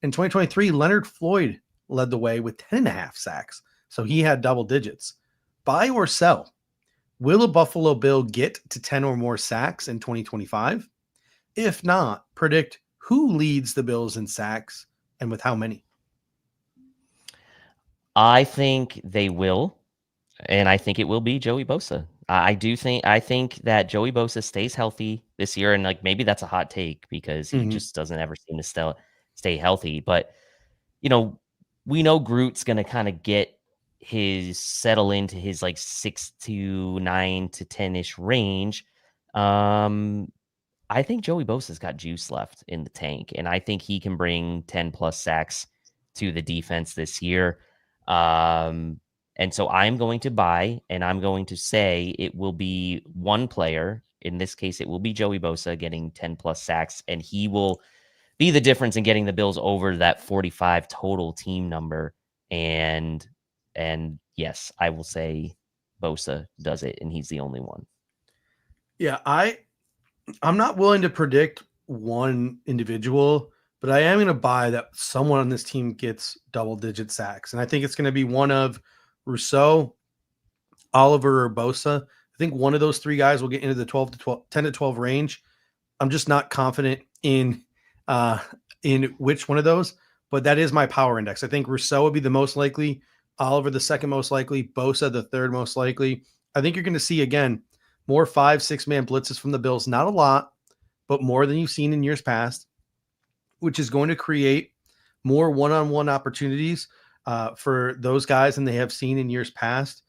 Speaker 1: In 2023, Leonard Floyd led the way with 10.5 sacks. So he had double digits. Buy or sell? Will a Buffalo Bill get to 10 or more sacks in 2025? If not, predict who leads the Bills in sacks and with how many?
Speaker 3: I think they will, and I think it will be Joey Bosa. I think that Joey Bosa stays healthy this year, and like maybe that's a hot take because he just doesn't ever seem to stay healthy. But you know, we know Groot's going to kind of settle into his like 6 to 9 to 10-ish range. I think Joey Bosa's got juice left in the tank, and I think he can bring 10 plus sacks to the defense this year. And so I'm going to buy, and I'm going to say it will be one player. In this case, it will be Joey Bosa getting 10 plus sacks, and he will be the difference in getting the Bills over that 45 total team number. And yes, I will say Bosa does it, and he's the only one.
Speaker 1: Yeah, I'm not willing to predict one individual, but I am going to buy that someone on this team gets double-digit sacks. And I think it's going to be one of Rousseau, Oliver, or Bosa. I think one of those 3 guys will get into the 10 to 12 range. I'm just not confident in which one of those, but that is my power index. I think Rousseau would be the most likely, Oliver the second most likely, Bosa the third most likely. I think you're going to see, again, more 5-6-man blitzes from the Bills. Not a lot, but more than you've seen in years past, which is going to create more one-on-one opportunities for those guys than they have seen in years past.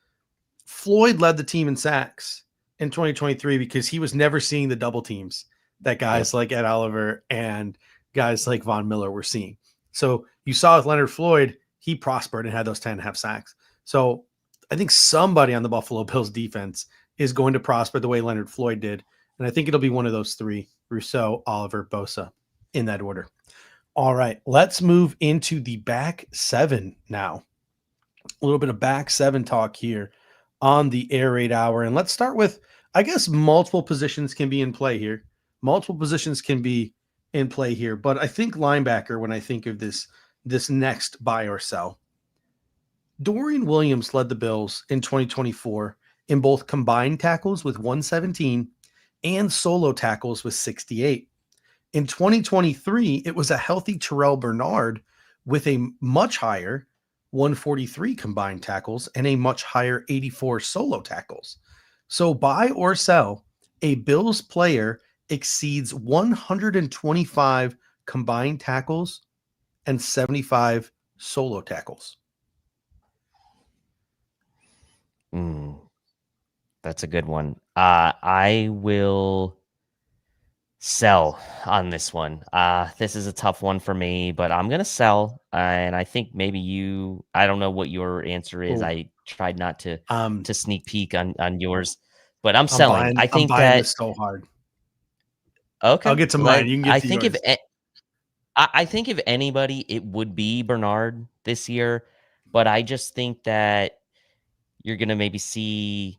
Speaker 1: Floyd led the team in sacks in 2023 because he was never seeing the double teams that guys like Ed Oliver and guys like Von Miller were seeing. So you saw with Leonard Floyd, he prospered and had those 10.5 sacks. So I think somebody on the Buffalo Bills defense is going to prosper the way Leonard Floyd did. And I think it'll be one of those 3, Rousseau, Oliver, Bosa. in that order. All right, let's move into the back seven now. A little bit of back seven talk here on the Air Raid Hour. And let's start with, I guess, multiple positions can be in play here. Multiple positions can be in play here. But I think linebacker, when I think of this next buy or sell, Dorian Williams led the Bills in 2024 in both combined tackles with 117 and solo tackles with 68. In 2023, it was a healthy Terrell Bernard with a much higher 143 combined tackles and a much higher 84 solo tackles. So buy or sell, a Bills player exceeds 125 combined tackles and 75 solo tackles.
Speaker 3: That's a good one. I will sell on this one. This is a tough one for me, but I'm gonna sell. And I think maybe I don't know what your answer is.
Speaker 1: Ooh.
Speaker 3: I tried not to
Speaker 1: To
Speaker 3: sneak peek on yours, but I'm selling. I
Speaker 1: I'm
Speaker 3: think
Speaker 1: buying
Speaker 3: that
Speaker 1: this so hard.
Speaker 3: okay.
Speaker 1: I'll get to mine. You can get
Speaker 3: I
Speaker 1: to
Speaker 3: think
Speaker 1: yours.
Speaker 3: I think if anybody, it would be Bernard this year, but I just think that you're gonna maybe see.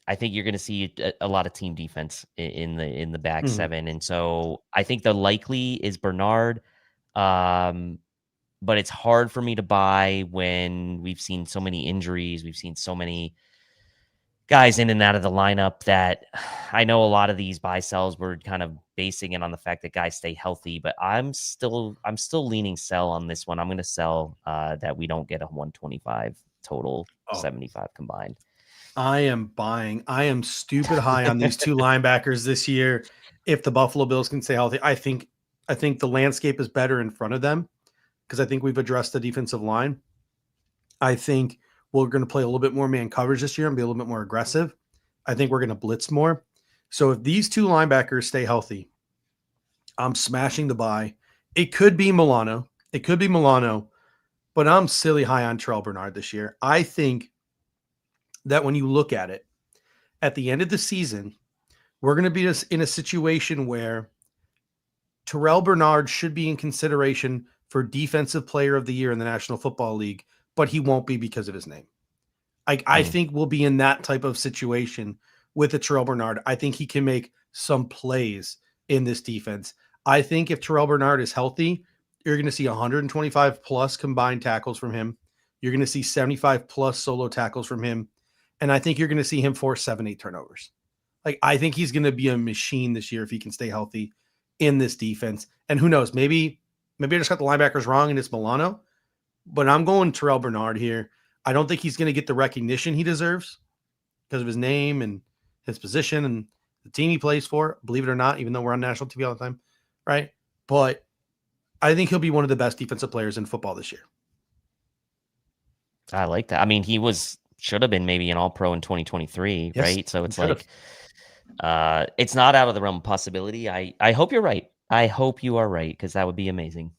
Speaker 3: I think you're going to see a lot of team defense in the back seven, and so I think the likely is Bernard. But it's hard for me to buy when we've seen so many injuries. We've seen so many guys in and out of the lineup that I know a lot of these buy sells were kind of basing it on the fact that guys stay healthy. But I'm still leaning sell on this one. I'm going to sell that we don't get a 125 total, 75 combined.
Speaker 1: I am buying. I am stupid high on these two linebackers this year. If the Buffalo Bills can stay healthy, I think the landscape is better in front of them because I think we've addressed the defensive line. I think we're going to play a little bit more man coverage this year and be a little bit more aggressive. I think we're going to blitz more. So if these two linebackers stay healthy, I'm smashing the buy. It could be Milano. But I'm silly high on Terrell Bernard this year. I think that when you look at it, at the end of the season, we're going to be in a situation where Terrell Bernard should be in consideration for Defensive Player of the Year in the National Football League, but he won't be because of his name. I think we'll be in that type of situation with a Terrell Bernard. I think he can make some plays in this defense. I think if Terrell Bernard is healthy, you're going to see 125 plus combined tackles from him. You're going to see 75 plus solo tackles from him. And I think you're going to see him force 7-8 turnovers. I think he's going to be a machine this year if he can stay healthy in this defense. And who knows, maybe I just got the linebackers wrong and it's Milano, but I'm going Terrell Bernard here. I don't think he's going to get the recognition he deserves because of his name and his position and the team he plays for, believe it or not, even though we're on national TV all the time, right? But I think he'll be one of the best defensive players in football this year.
Speaker 3: I like that. I mean, should have been maybe an all-pro in 2023,
Speaker 1: yes,
Speaker 3: right? So it's like, it's not out of the realm of possibility. I hope you're right. I hope you are right, because that would be amazing.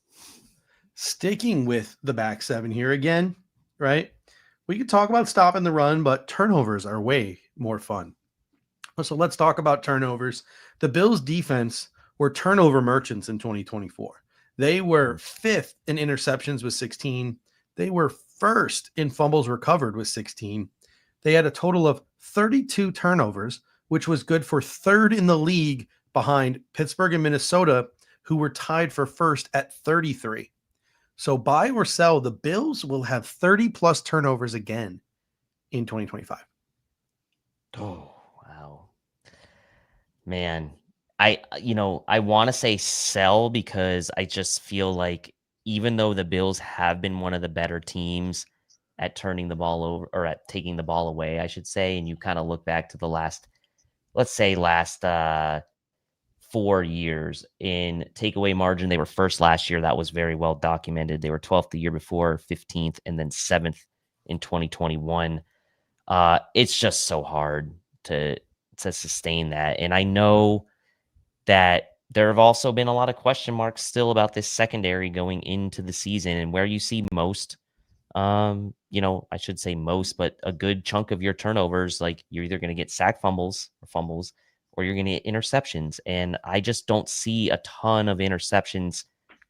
Speaker 1: Sticking with the back seven here again, right? We could talk about stopping the run, but turnovers are way more fun. So let's talk about turnovers. The Bills defense were turnover merchants in 2024. They were fifth in interceptions with 16. They were first in fumbles recovered with 16. They had a total of 32 turnovers, which was good for third in the league behind Pittsburgh and Minnesota, who were tied for first at 33. So buy or sell, the Bills will have 30 plus turnovers again in 2025.
Speaker 3: Oh, wow. Man, I want to say sell because I just feel like even though the Bills have been one of the better teams at turning the ball over or at taking the ball away, I should say, and you kind of look back to the last 4 years in takeaway margin, they were first last year. That was very well documented. They were 12th the year before, 15th, and then 7th in 2021. It's just so hard to sustain that. And I know that there have also been a lot of question marks still about this secondary going into the season, and where you see most, I should say most, but a good chunk of your turnovers, like you're either going to get sack fumbles, or you're going to get interceptions. And I just don't see a ton of interceptions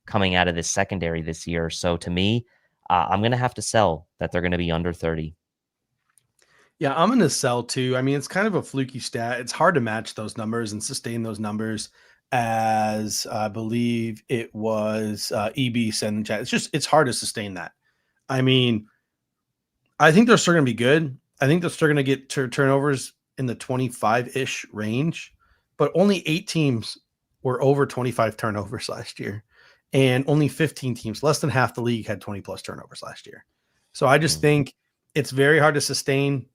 Speaker 3: coming out of this secondary this year. So to me, I'm going to have to sell that they're going to be under 30.
Speaker 1: Yeah, I'm going to sell too. I mean, it's kind of a fluky stat. It's hard to match those numbers and sustain those numbers, as I believe it was EB said in the chat. It's hard to sustain that. I mean, I think they're still going to be good. I think they're still going to get turnovers in the 25-ish range, but only 8 teams were over 25 turnovers last year, and only 15 teams, less than half the league, had 20 plus turnovers last year. So I just think it's very hard to sustain.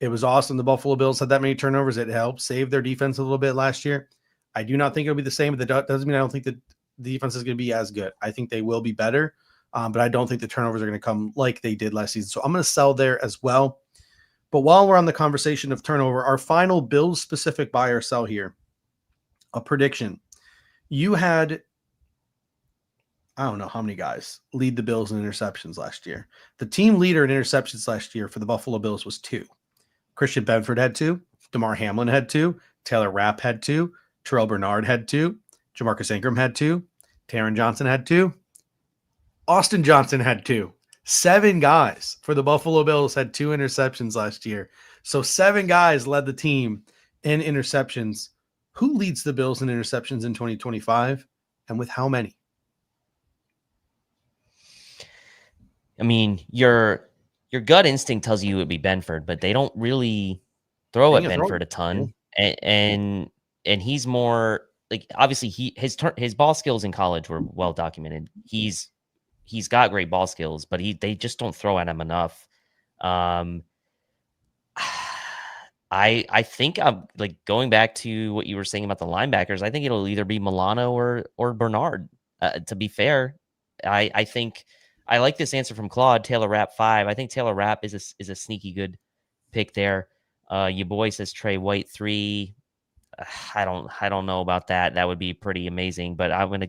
Speaker 1: It was awesome the Buffalo Bills had that many turnovers. It helped save their defense a little bit last year. I do not think it'll be the same, but that doesn't mean I don't think that the defense is going to be as good. I think they will be better, but I don't think the turnovers are going to come like they did last season. So I'm going to sell there as well. But while we're on the conversation of turnover, our final Bills-specific buy or sell here, a prediction. You had, I don't know how many guys lead the Bills in interceptions last year. The team leader in interceptions last year for the Buffalo Bills was 2. Christian Benford had 2. DeMar Hamlin had 2. Taylor Rapp had 2. Terrell Bernard had 2. Jamarcus Ingram had 2. Taron Johnson had 2. Austin Johnson had 2. 7 guys for the Buffalo Bills had 2 interceptions last year. So 7 guys led the team in interceptions. Who leads the Bills in interceptions in 2025, and with how many?
Speaker 3: I mean, your gut instinct tells you it would be Benford, but they don't really throw at Benford a ton. And he's more like, obviously his ball skills in college were well documented. He's got great ball skills, but they just don't throw at him enough. I think I'm like going back to what you were saying about the linebackers. I think it'll either be Milano or Bernard. To be fair, I think I like this answer from Claude. Taylor Rapp 5. I think Taylor Rapp is a sneaky good pick there. Your boy says Trey White 3. I don't know about that. That would be pretty amazing, but I'm gonna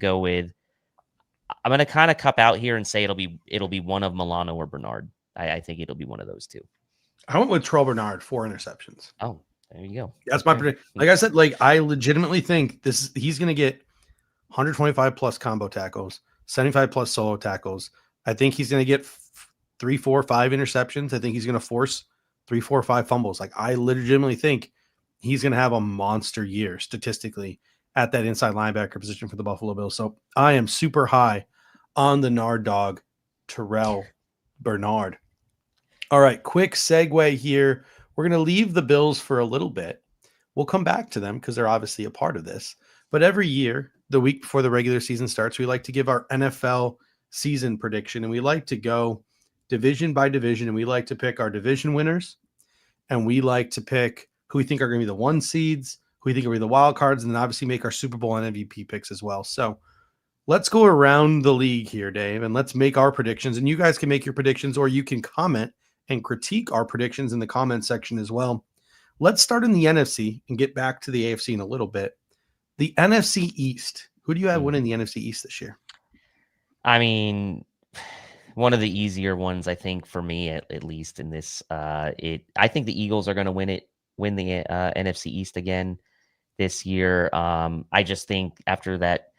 Speaker 3: kind of cup out here and say it'll be one of Milano or Bernard. I think it'll be one of those two.
Speaker 1: I went with Terrell Bernard, 4 interceptions.
Speaker 3: Oh, there you go.
Speaker 1: That's my prediction. Like I said, I legitimately think he's going to get 125 plus combo tackles, 75 plus solo tackles. I think he's going to get 3, 4, 5 interceptions. I think he's going to force 3, 4, 5 fumbles. Like, I legitimately think he's going to have a monster year statistically at that inside linebacker position for the Buffalo Bills. So I am super high on the Nard dog, Terrell Bernard. All right, quick segue here. We're going to leave the Bills for a little bit. We'll come back to them because they're obviously a part of this. But every year, the week before the regular season starts, we like to give our NFL season prediction, and we like to go division by division, and we like to pick our division winners, and we like to pick who we think are going to be the 1 seeds, who we think are going to be the wild cards, and then obviously make our Super Bowl and MVP picks as well. So let's go around the league here, Dave, and let's make our predictions. And you guys can make your predictions, or you can comment and critique our predictions in the comment section as well. Let's start in the NFC and get back to the AFC in a little bit. The NFC East. Who do you have winning the NFC East this year?
Speaker 3: I mean, one of the easier ones, I think, for me, at least in this. I think the Eagles are going to win the NFC East again this year. I just think after that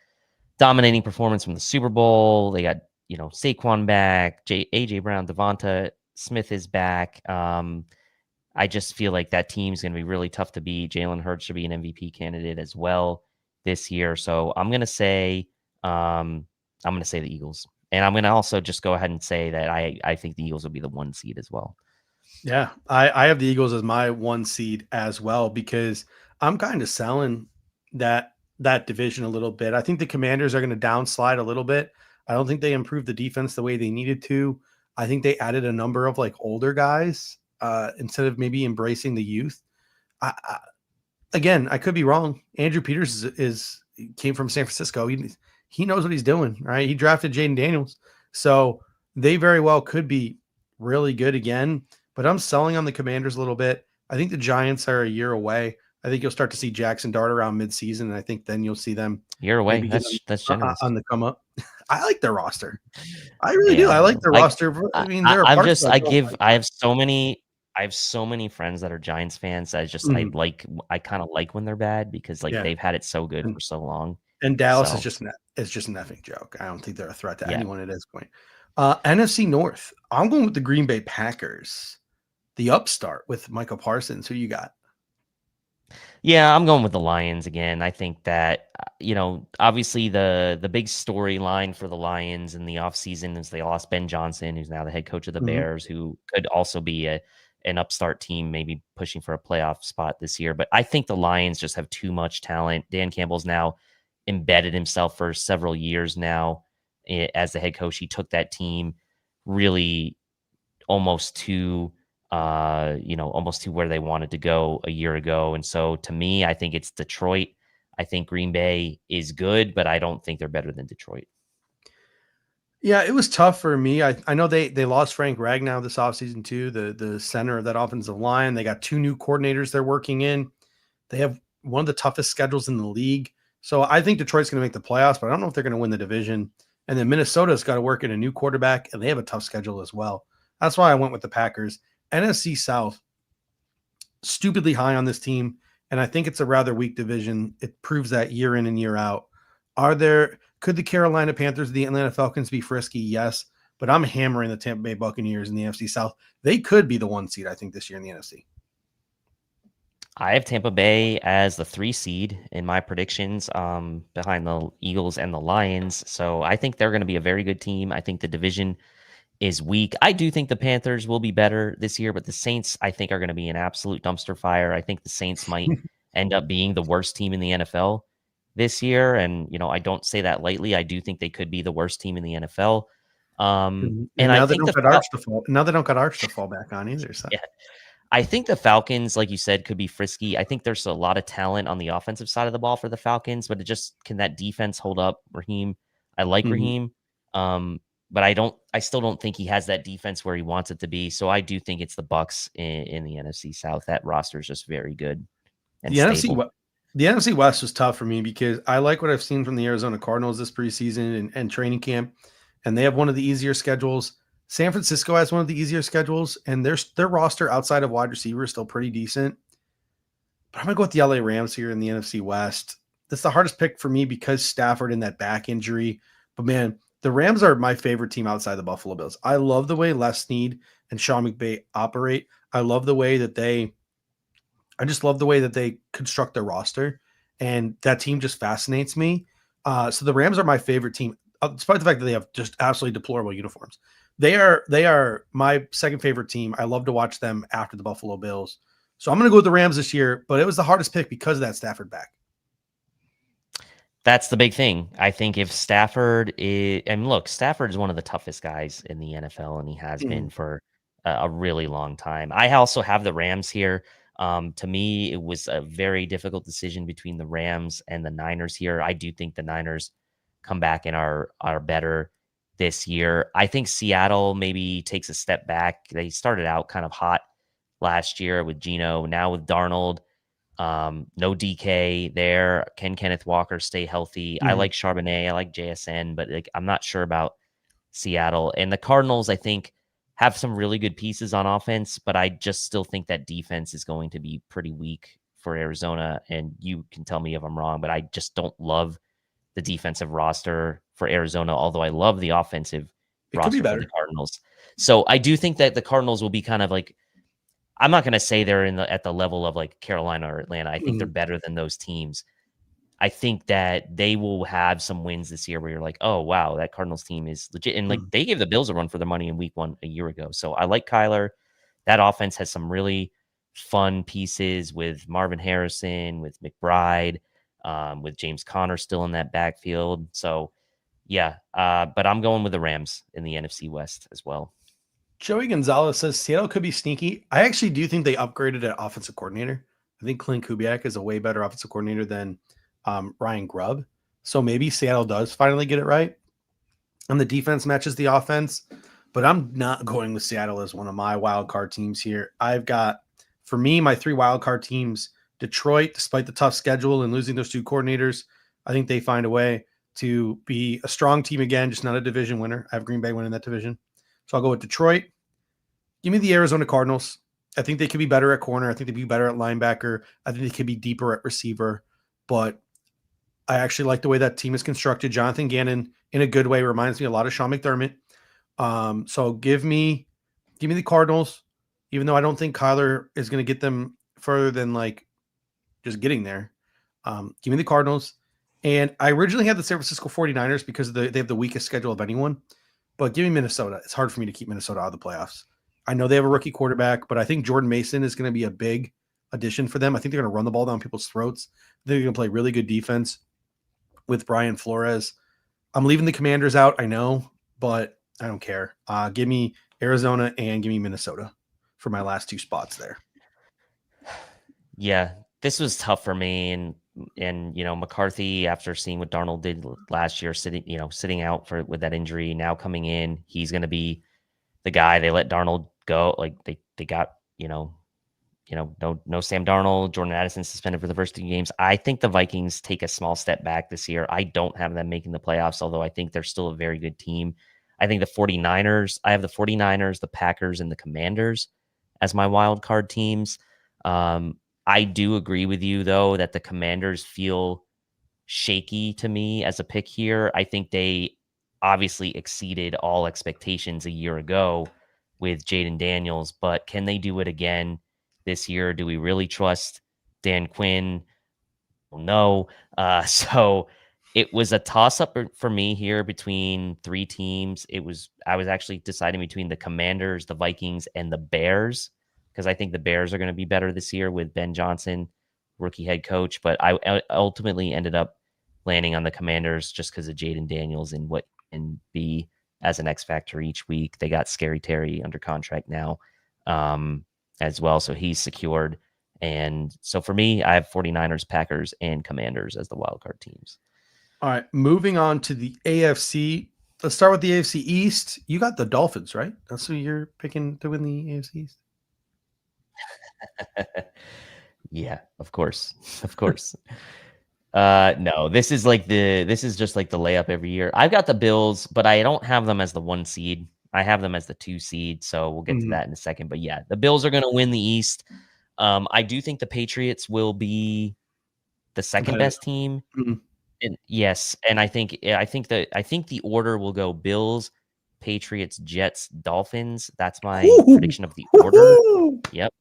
Speaker 3: dominating performance from the Super Bowl, they got Saquon back, AJ Brown, Devonta Smith is back. I just feel like that team's going to be really tough to beat. Jalen Hurts should be an MVP candidate as well this year. So I'm going to say the Eagles. And I'm going to also just go ahead and say that I think the Eagles will be the 1 seed as well.
Speaker 1: Yeah, I have the Eagles as my 1 seed as well, because I'm kind of selling that division a little bit. I think the Commanders are going to downslide a little bit. I don't think they improved the defense the way they needed to. I think they added a number of older guys instead of maybe embracing the youth. Again, I could be wrong. Andrew Peters came from San Francisco. He knows what he's doing, right? He drafted Jaden Daniels. So they very well could be really good again, but I'm selling on the Commanders a little bit. I think the Giants are a year away. I think you'll start to see Jackson Dart around midseason, and I think then you'll see them
Speaker 3: year away. That's generous.
Speaker 1: On the come up. I like their roster. I really do. I like their roster. I mean, I have so many
Speaker 3: I have so many friends that are Giants fans that
Speaker 1: Mhm.
Speaker 3: I kind of like when they're bad because like
Speaker 1: Yeah.
Speaker 3: they've had it so good
Speaker 1: And,
Speaker 3: for so long.
Speaker 1: and Dallas is
Speaker 3: So
Speaker 1: just an effing joke. I don't think they're a threat to
Speaker 3: yeah.
Speaker 1: anyone at this point. NFC North. I'm going with the Green Bay Packers, the upstart with Michael Parsons. Who you got?
Speaker 3: Yeah, I'm going with the Lions again. I think that obviously the big storyline for the Lions in the offseason is they lost Ben Johnson, who's now the head coach of the
Speaker 1: Mhm.
Speaker 3: Bears, who could also be an upstart team, maybe pushing for a playoff spot this year. But I think the Lions just have too much talent. Dan Campbell's now embedded himself for several years now as the head coach. He took that team really almost to almost to where they wanted to go a year ago. And so to me, I think it's Detroit. I think Green Bay is good, but I don't think they're better than Detroit.
Speaker 1: Yeah, it was tough for me. I know they lost Frank Ragnow this offseason too, the center of that offensive line. They got 2 new coordinators they're working in. They have one of the toughest schedules in the league. So I think Detroit's going to make the playoffs, but I don't know if they're going to win the division. And then Minnesota's got to work in a new quarterback, and they have a tough schedule as well. That's why I went with the Packers. NFC South, stupidly high on this team, and I think it's a rather weak division. It proves that year in and year out. Could the Carolina Panthers, the Atlanta Falcons be frisky? Yes, but I'm hammering the Tampa Bay Buccaneers in the NFC South. They could be the 1 seed, I think, this year in the NFC.
Speaker 3: I have Tampa Bay as the 3 seed in my predictions, behind the Eagles and the Lions. So I think they're going to be a very good team. I think the division is weak. I do think the Panthers will be better this year, but the Saints, I think, are going to be an absolute dumpster fire. I think the Saints might end up being the worst team in the NFL this year. And, I don't say that lightly. I do think they could be the worst team in the NFL.
Speaker 1: And
Speaker 3: And I
Speaker 1: now they
Speaker 3: think
Speaker 1: don't got Arch to fall. Now they don't got Arch to fall back on either. So
Speaker 3: yeah, I think the Falcons, like you said, could be frisky. I think there's a lot of talent on the offensive side of the ball for the Falcons, but can that defense hold up? Raheem, I like
Speaker 1: mhm.
Speaker 3: Raheem, but I still don't think he has that defense where he wants it to be. So I do think it's the Bucks in the NFC South. That roster is just very good and
Speaker 1: the NFC
Speaker 3: stable.
Speaker 1: West, the NFC West was tough for me because I like what I've seen from the Arizona Cardinals this preseason and training camp, and they have one of the easier schedules. San Francisco has one of the easier schedules, and their roster outside of wide receiver is still pretty decent. But I'm gonna go with the LA Rams here in the NFC West. That's the hardest pick for me because Stafford and that back injury. But man, the Rams are my favorite team outside the Buffalo Bills. I love the way Les Snead and Sean McVay operate. I just love the way that they construct their roster, and that team just fascinates me. So the Rams are my favorite team, despite the fact that they have just absolutely deplorable uniforms. They are my second favorite team. I love to watch them after the Buffalo Bills. So I'm going to go with the Rams this year, but it was the hardest pick because of that Stafford back.
Speaker 3: That's the big thing. I think if Stafford is, and look, Stafford is one of the toughest guys in the NFL, and he has been
Speaker 1: Mhm.
Speaker 3: for a really long time. I also have the Rams here. To me, it was a very difficult decision between the Rams and the Niners here. I do think the Niners come back and are better this year. I think Seattle maybe takes a step back. They started out kind of hot last year with Geno, now with Darnold. No DK there. Can Kenneth Walker stay healthy? I
Speaker 1: Mhm.
Speaker 3: like Charbonnet. I like JSN, but like I'm not sure about Seattle. And the Cardinals, I think, have some really good pieces on offense, but I just still think that defense is going to be pretty weak for Arizona. And you can tell me if I'm wrong, but I just don't love the defensive roster for Arizona, although I love the offensive
Speaker 1: It could be
Speaker 3: roster for the
Speaker 1: better.
Speaker 3: Cardinals. So I do think that the Cardinals will be kind of like, I'm not going to say they're at the level of like Carolina or Atlanta. I think they're
Speaker 1: Mhm.
Speaker 3: better than those teams. I think that they will have some wins this year where you're like, oh wow, that Cardinals team is legit. And like
Speaker 1: Mhm.
Speaker 3: they gave the Bills a run for their money in week 1 a year ago. So I like Kyler. That offense has some really fun pieces with Marvin Harrison, with McBride, with James Conner still in that backfield. So yeah, but I'm going with the Rams in the NFC West as well.
Speaker 1: Joey Gonzalez says Seattle could be sneaky. I actually do think they upgraded an offensive coordinator. I think Clint Kubiak is a way better offensive coordinator than Ryan Grubb. So maybe Seattle does finally get it right. And the defense matches the offense. But I'm not going with Seattle as one of my wild card teams here. I've got, for me, my 3 wild card teams. Detroit, despite the tough schedule and losing those 2 coordinators, I think they find a way to be a strong team again, just not a division winner. I have Green Bay winning that division. So I'll go with Detroit. Give me the Arizona Cardinals. I think they could be better at corner. I think they'd be better at linebacker. I think they could be deeper at receiver. But I actually like the way that team is constructed. Jonathan Gannon, in a good way, reminds me a lot of Sean McDermott. So give me the Cardinals, even though I don't think Kyler is going to get them further than like just getting there. Give me the Cardinals. And I originally had the San Francisco 49ers because they have the weakest schedule of anyone. But give me Minnesota. It's hard for me to keep Minnesota out of the playoffs. I know they have a rookie quarterback, but I think Jordan Mason is going to be a big addition for them. I think they're going to run the ball down people's throats. They're going to play really good defense with Brian Flores. I'm leaving the Commanders out, I know, but I don't care. Give me Arizona and give me Minnesota for my last two spots there.
Speaker 3: Yeah, this was tough for me, and McCarthy, after seeing what Darnold did last year, sitting out with that injury, now coming in, he's going to be the guy. They let Darnold go, like they got no Sam Darnold. Jordan Addison suspended for the first 2 games. I think the Vikings take a small step back this year. I don't have them making the playoffs, although I think they're still a very good team. I think the 49ers, I have the 49ers, the Packers, and the Commanders as my wild card teams. I do agree with you, though, that the Commanders feel shaky to me as a pick here. I think they obviously exceeded all expectations a year ago with Jaden Daniels, but can they do it again this year? Do we really trust Dan Quinn? Well, no. So it was a toss-up for me here between 3 teams. I was actually deciding between the Commanders, the Vikings, and the Bears, because I think the Bears are going to be better this year with Ben Johnson, rookie head coach. But I ultimately ended up landing on the Commanders just because of Jaden Daniels and what he can be as an X factor each week. They got Scary Terry under contract now as well, so he's secured. And so for me, I have 49ers, Packers, and Commanders as the wildcard teams.
Speaker 1: All right, moving on to the AFC. Let's start with the AFC East. You got the Dolphins, right? That's who you're picking to win the AFC East?
Speaker 3: Yeah, of course. No, this is just like the layup every year. I've got the Bills, but I don't have them as the 1 seed. I have them as the 2 seed, so we'll get to that in a second. But yeah, the Bills are going to win the East. I do think the Patriots will be the second best team.
Speaker 1: Mm-hmm.
Speaker 3: And yes, and I think the order will go Bills, Patriots, Jets, Dolphins. That's my prediction of the order. Yep.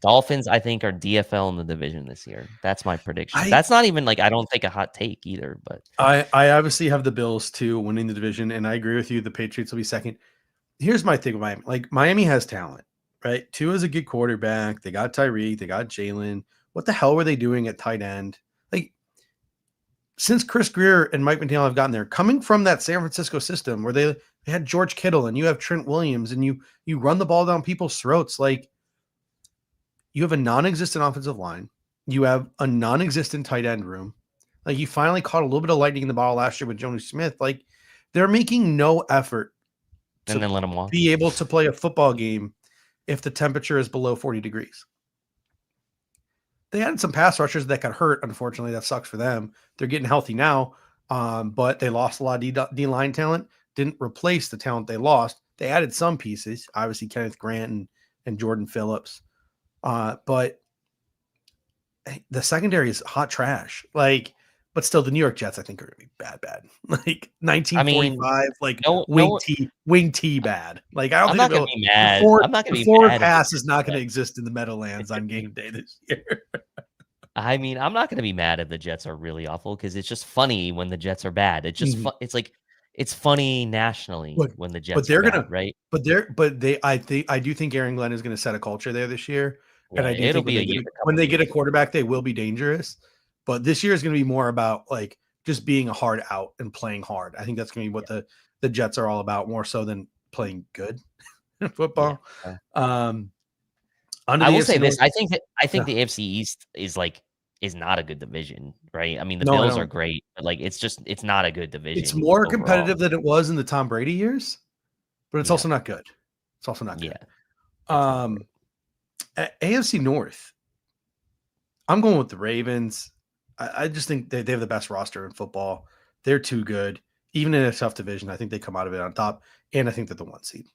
Speaker 3: Dolphins, I think, are DFL in the division this year. That's my prediction. That's not even I don't think a hot take either, but
Speaker 1: I obviously have the Bills too winning the division, and I agree with you. The Patriots will be second. Here's my thing with Miami. Miami has talent, right? Tua is a good quarterback. They got Tyreek. They got Jalen. What the hell were they doing at tight end? Since Chris Greer and Mike McDaniel have gotten there, coming from that San Francisco system where they had George Kittle and you have Trent Williams and you run the ball down people's throats, you have a non-existent offensive line. You have a non-existent tight end room. You finally caught a little bit of lightning in the bottle last year with Jonas Smith. They're making no effort to
Speaker 3: and then let them walk.
Speaker 1: Be able to play a football game if the temperature is below 40 degrees. They added some pass rushers that got hurt. Unfortunately, that sucks for them. They're getting healthy now, but they lost a lot of D-line talent. Didn't replace the talent they lost. They added some pieces, obviously Kenneth Grant and Jordan Phillips. But the secondary is hot trash. But still, the New York Jets, I think, are going to be bad. 1945, wing T bad. I don't
Speaker 3: I'm not going to be mad. I'm not going to be
Speaker 1: forward
Speaker 3: mad.
Speaker 1: pass is not going to exist in the Meadowlands on game day this year.
Speaker 3: I mean, I'm not going to be mad if the Jets are really awful because it's just funny when the Jets are bad. It's just it's funny nationally when the Jets are bad, right?
Speaker 1: I do think Aaron Glenn is going to set a culture there this year.
Speaker 3: Yeah,
Speaker 1: and I do think when they get a quarterback, they will be dangerous. But this year is going to be more about just being a hard out and playing hard. I think that's going to be what the Jets are all about, more so than playing good football.
Speaker 3: Yeah.
Speaker 1: I
Speaker 3: will say this: I think the AFC East is not a good division, right? I mean, the Bills are great, but it's not a good division.
Speaker 1: It's more competitive than it was in the Tom Brady years, but it's also not good. It's also not good.
Speaker 3: Yeah.
Speaker 1: AFC North, I'm going with the Ravens. I just think they have the best roster in football. They're too good. Even in a tough division, I think they come out of it on top, and I think they're the 1 seed.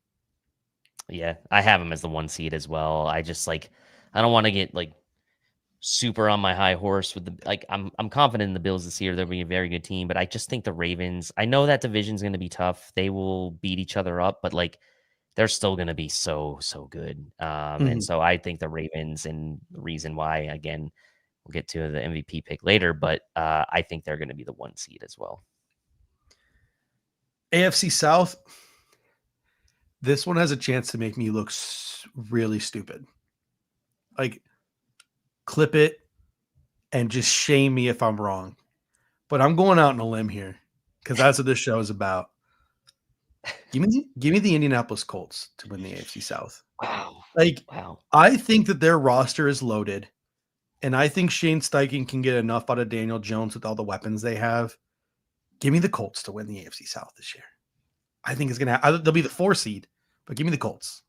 Speaker 3: Yeah, I have them as the 1 seed as well. I just like I don't want to get like super on my high horse with the like I'm confident in the Bills this year. They'll be a very good team, but I just think the Ravens, I know that division's going to be tough. They will beat each other up, but like they're still going to be so good. And
Speaker 1: Mhm.
Speaker 3: so I think the Ravens, and the reason why, again, we'll get to the MVP pick later, but I think they're going to be the 1 seed as well.
Speaker 1: AFC South, this one has a chance to make me look really stupid. Like, clip it and just shame me if I'm wrong. But I'm going out on a limb here because that's what this show is about. Give me the Indianapolis Colts to win the AFC South.
Speaker 3: Wow.
Speaker 1: Like,
Speaker 3: Wow.
Speaker 1: I think that their roster is loaded, and I think Shane Steichen can get enough out of Daniel Jones with all the weapons they have. Give me the Colts to win the AFC South this year. I think it's going to they'll be the 4 seed, but give me the Colts.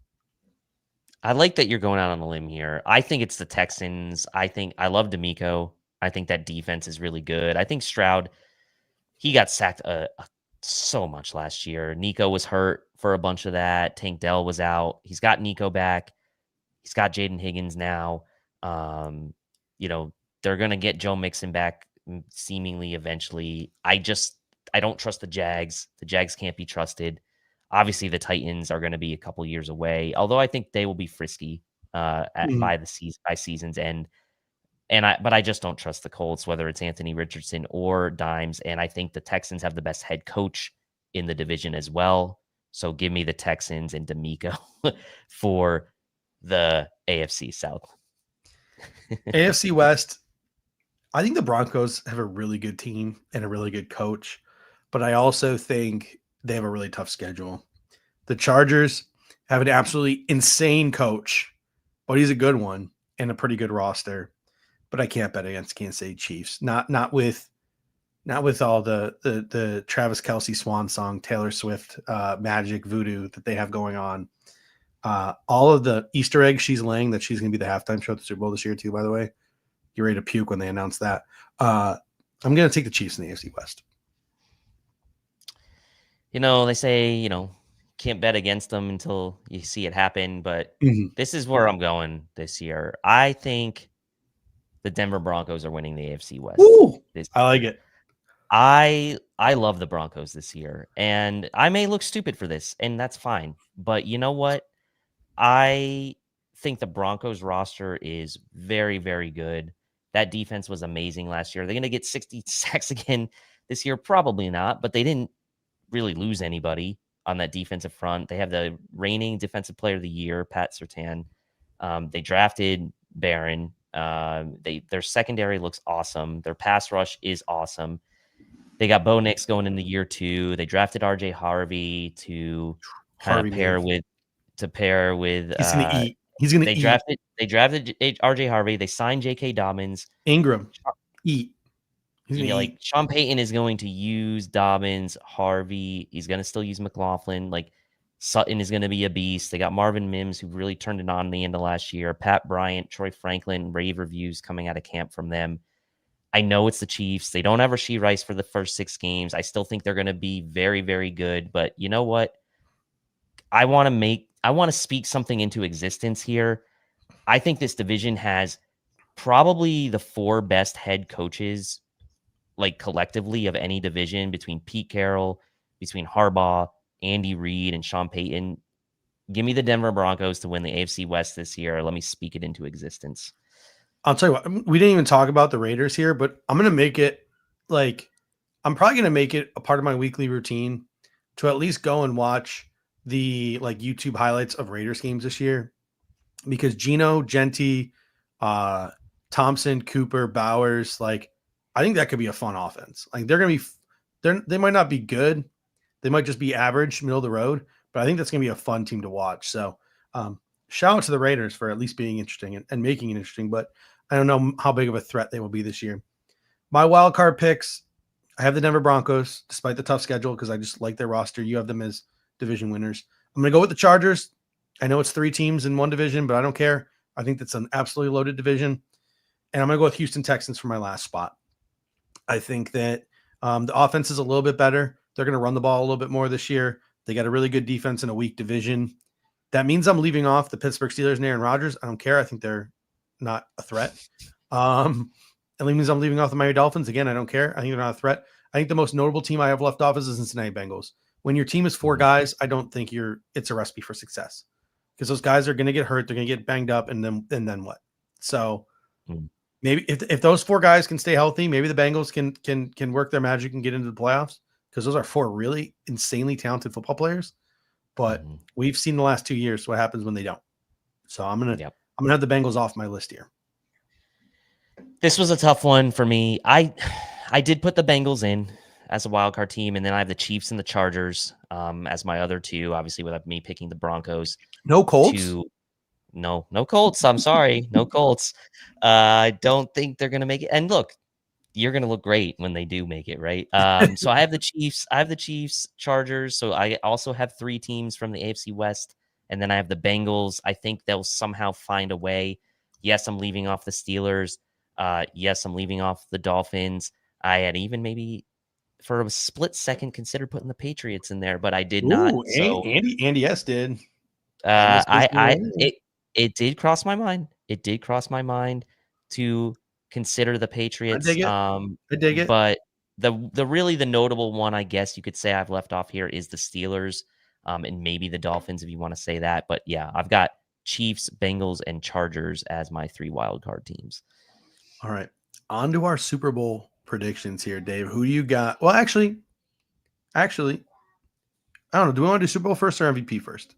Speaker 3: I like that you're going out on a limb here. I think it's the Texans. I love D'Amico. I think that defense is really good. I think Stroud, he got sacked so much last year. Nico was hurt for a bunch of that. Tank Dell was out. He's got Nico back. He's got Jaden Higgins now. Um, they're going to get Joe Mixon back seemingly eventually. I don't trust the Jags. The Jags can't be trusted. Obviously, the Titans are going to be a couple years away, although I think they will be frisky by season's end. But I just don't trust the Colts, whether it's Anthony Richardson or Dimes. And I think the Texans have the best head coach in the division as well. So give me the Texans and D'Amico for the AFC South.
Speaker 1: AFC West, I think the Broncos have a really good team and a really good coach, but I also think they have a really tough schedule. The Chargers have an absolutely insane coach, but he's a good one and a pretty good roster. But I can't bet against Kansas City Chiefs. Not with all the Travis Kelce swan song, Taylor Swift magic voodoo that they have going on. All of the Easter eggs she's laying that she's going to be the halftime show at the Super Bowl this year too, by the way. You're ready to puke when they announce that. I'm going to take the Chiefs in the AFC West.
Speaker 3: They say, can't bet against them until you see it happen. But this is where I'm going this year. I think the Denver Broncos are winning the AFC West.
Speaker 1: Ooh, I like it.
Speaker 3: I love the Broncos this year, and I may look stupid for this, and that's fine. But you know what? I think the Broncos roster is very, very good. That defense was amazing last year. They're going to get 60 sacks again this year? Probably not, but they didn't really lose anybody on that defensive front. They have the reigning defensive player of the year, Pat Surtain. They drafted Barron. Their secondary looks awesome. Their pass rush is awesome. They got Bo Nix going into year 2. They drafted RJ Harvey to kind of pair with.
Speaker 1: He's going to eat. He's going to eat.
Speaker 3: They drafted RJ Harvey. They signed J.K. Dobbins.
Speaker 1: Ingram. Eat.
Speaker 3: Like Sean Payton is going to use Dobbins, Harvey. He's going to still use McLaughlin. Like Sutton is going to be a beast. They got Marvin Mims, who really turned it on in the end of last year. Pat Bryant, Troy Franklin, rave reviews coming out of camp from them. I know it's the Chiefs. They don't have Rashee Rice for the first 6 games. I still think they're going to be very, very good. But you know what? I want to speak something into existence here. I think this division has probably the 4 best head coaches, like collectively, of any division, between Pete Carroll, between Harbaugh, Andy Reid, and Sean Payton. Give me the Denver Broncos to win the AFC West this year. Let me speak it into existence.
Speaker 1: I'll tell you what, we didn't even talk about the Raiders here, but I'm going to make it I'm probably going to make it a part of my weekly routine to at least go and watch the YouTube highlights of Raiders games this year, because Geno, Genti, Thompson, Cooper, Bowers, I think that could be a fun offense. They're going to be, they might not be good. They might just be average, middle of the road, but I think that's going to be a fun team to watch. So shout out to the Raiders for at least being interesting and making it interesting, but I don't know how big of a threat they will be this year. My wild card picks, I have the Denver Broncos, despite the tough schedule, because I just like their roster. You have them as division winners. I'm going to go with the Chargers. I know it's 3 teams in one division, but I don't care. I think that's an absolutely loaded division. And I'm going to go with Houston Texans for my last spot. I think that the offense is a little bit better. They're going to run the ball a little bit more this year. They got a really good defense in a weak division. That means I'm leaving off the Pittsburgh Steelers and Aaron Rodgers. I don't care. I think they're not a threat. It means I'm leaving off the Miami Dolphins. Again, I don't care. I think they're not a threat. I think the most notable team I have left off is the Cincinnati Bengals. When your team is 4 guys, I don't think it's a recipe for success, because those guys are going to get hurt. They're going to get banged up, and then what? So maybe if those 4 guys can stay healthy, maybe the Bengals can work their magic and get into the playoffs, because those are 4 really insanely talented football players. But we've seen the last 2 years what happens when they don't. So I'm gonna have the Bengals off my list here.
Speaker 3: This was a tough one for me. I did put the Bengals in as a wild card team, and then I have the Chiefs and the Chargers as my other 2. Obviously, without me picking the Broncos.
Speaker 1: No Colts.
Speaker 3: No Colts. I'm sorry, no Colts. I don't think they're gonna make it. And look, you're going to look great when they do make it, right? So I have the Chiefs, Chargers. So I also have 3 teams from the AFC West. And then I have the Bengals. I think they'll somehow find a way. Yes, I'm leaving off the Steelers. Yes, I'm leaving off the Dolphins. I had even maybe for a split second considered putting the Patriots in there, but I did not. So
Speaker 1: Andy S did.
Speaker 3: It did cross my mind. It did cross my mind to consider the Patriots.
Speaker 1: I dig it.
Speaker 3: But the really the notable one, I guess you could say I've left off here, is the Steelers, and maybe the Dolphins if you want to say that. But yeah, I've got Chiefs, Bengals, and Chargers as my 3 wildcard teams.
Speaker 1: All right, on to our Super Bowl predictions here, Dave. Who do you got? Well, actually, I don't know. Do we want to do Super Bowl first or MVP first?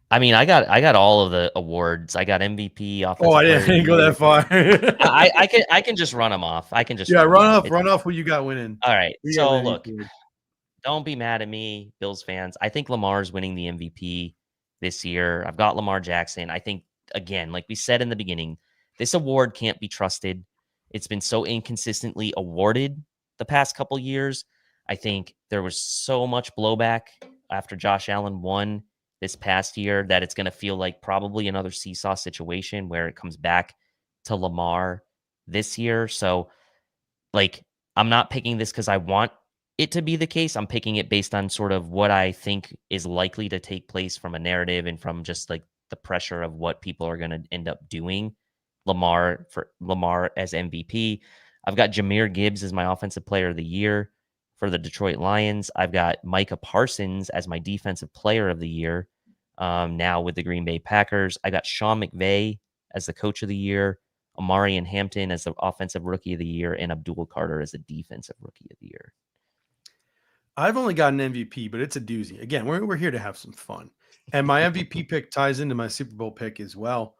Speaker 3: I mean, I got all of the awards. I got MVP.
Speaker 1: Oh, I didn't go that far.
Speaker 3: I can just run them off.
Speaker 1: Run off who you got winning.
Speaker 3: All right. So look, don't be mad at me, Bills fans. I think Lamar's winning the MVP this year. I've got Lamar Jackson. I think, again, like we said in the beginning, this award can't be trusted. It's been so inconsistently awarded the past couple years. I think there was so much blowback after Josh Allen won this past year that it's going to feel like probably another seesaw situation where it comes back to Lamar this year. So, like, I'm not picking this because I want it to be the case. I'm picking it based on sort of what I think is likely to take place from a narrative and from just like the pressure of what people are going to end up doing. Lamar as MVP. I've got Jahmyr Gibbs as my offensive player of the year for the Detroit Lions. I've got Micah Parsons as my defensive player of the year now with the Green Bay Packers. I got Sean McVay as the coach of the year, Amari and Hampton as the offensive rookie of the year, and Abdul Carter as the defensive rookie of the year.
Speaker 1: I've only got an MVP, but it's a doozy. Again, we're here to have some fun. And my MVP pick ties into my Super Bowl pick as well.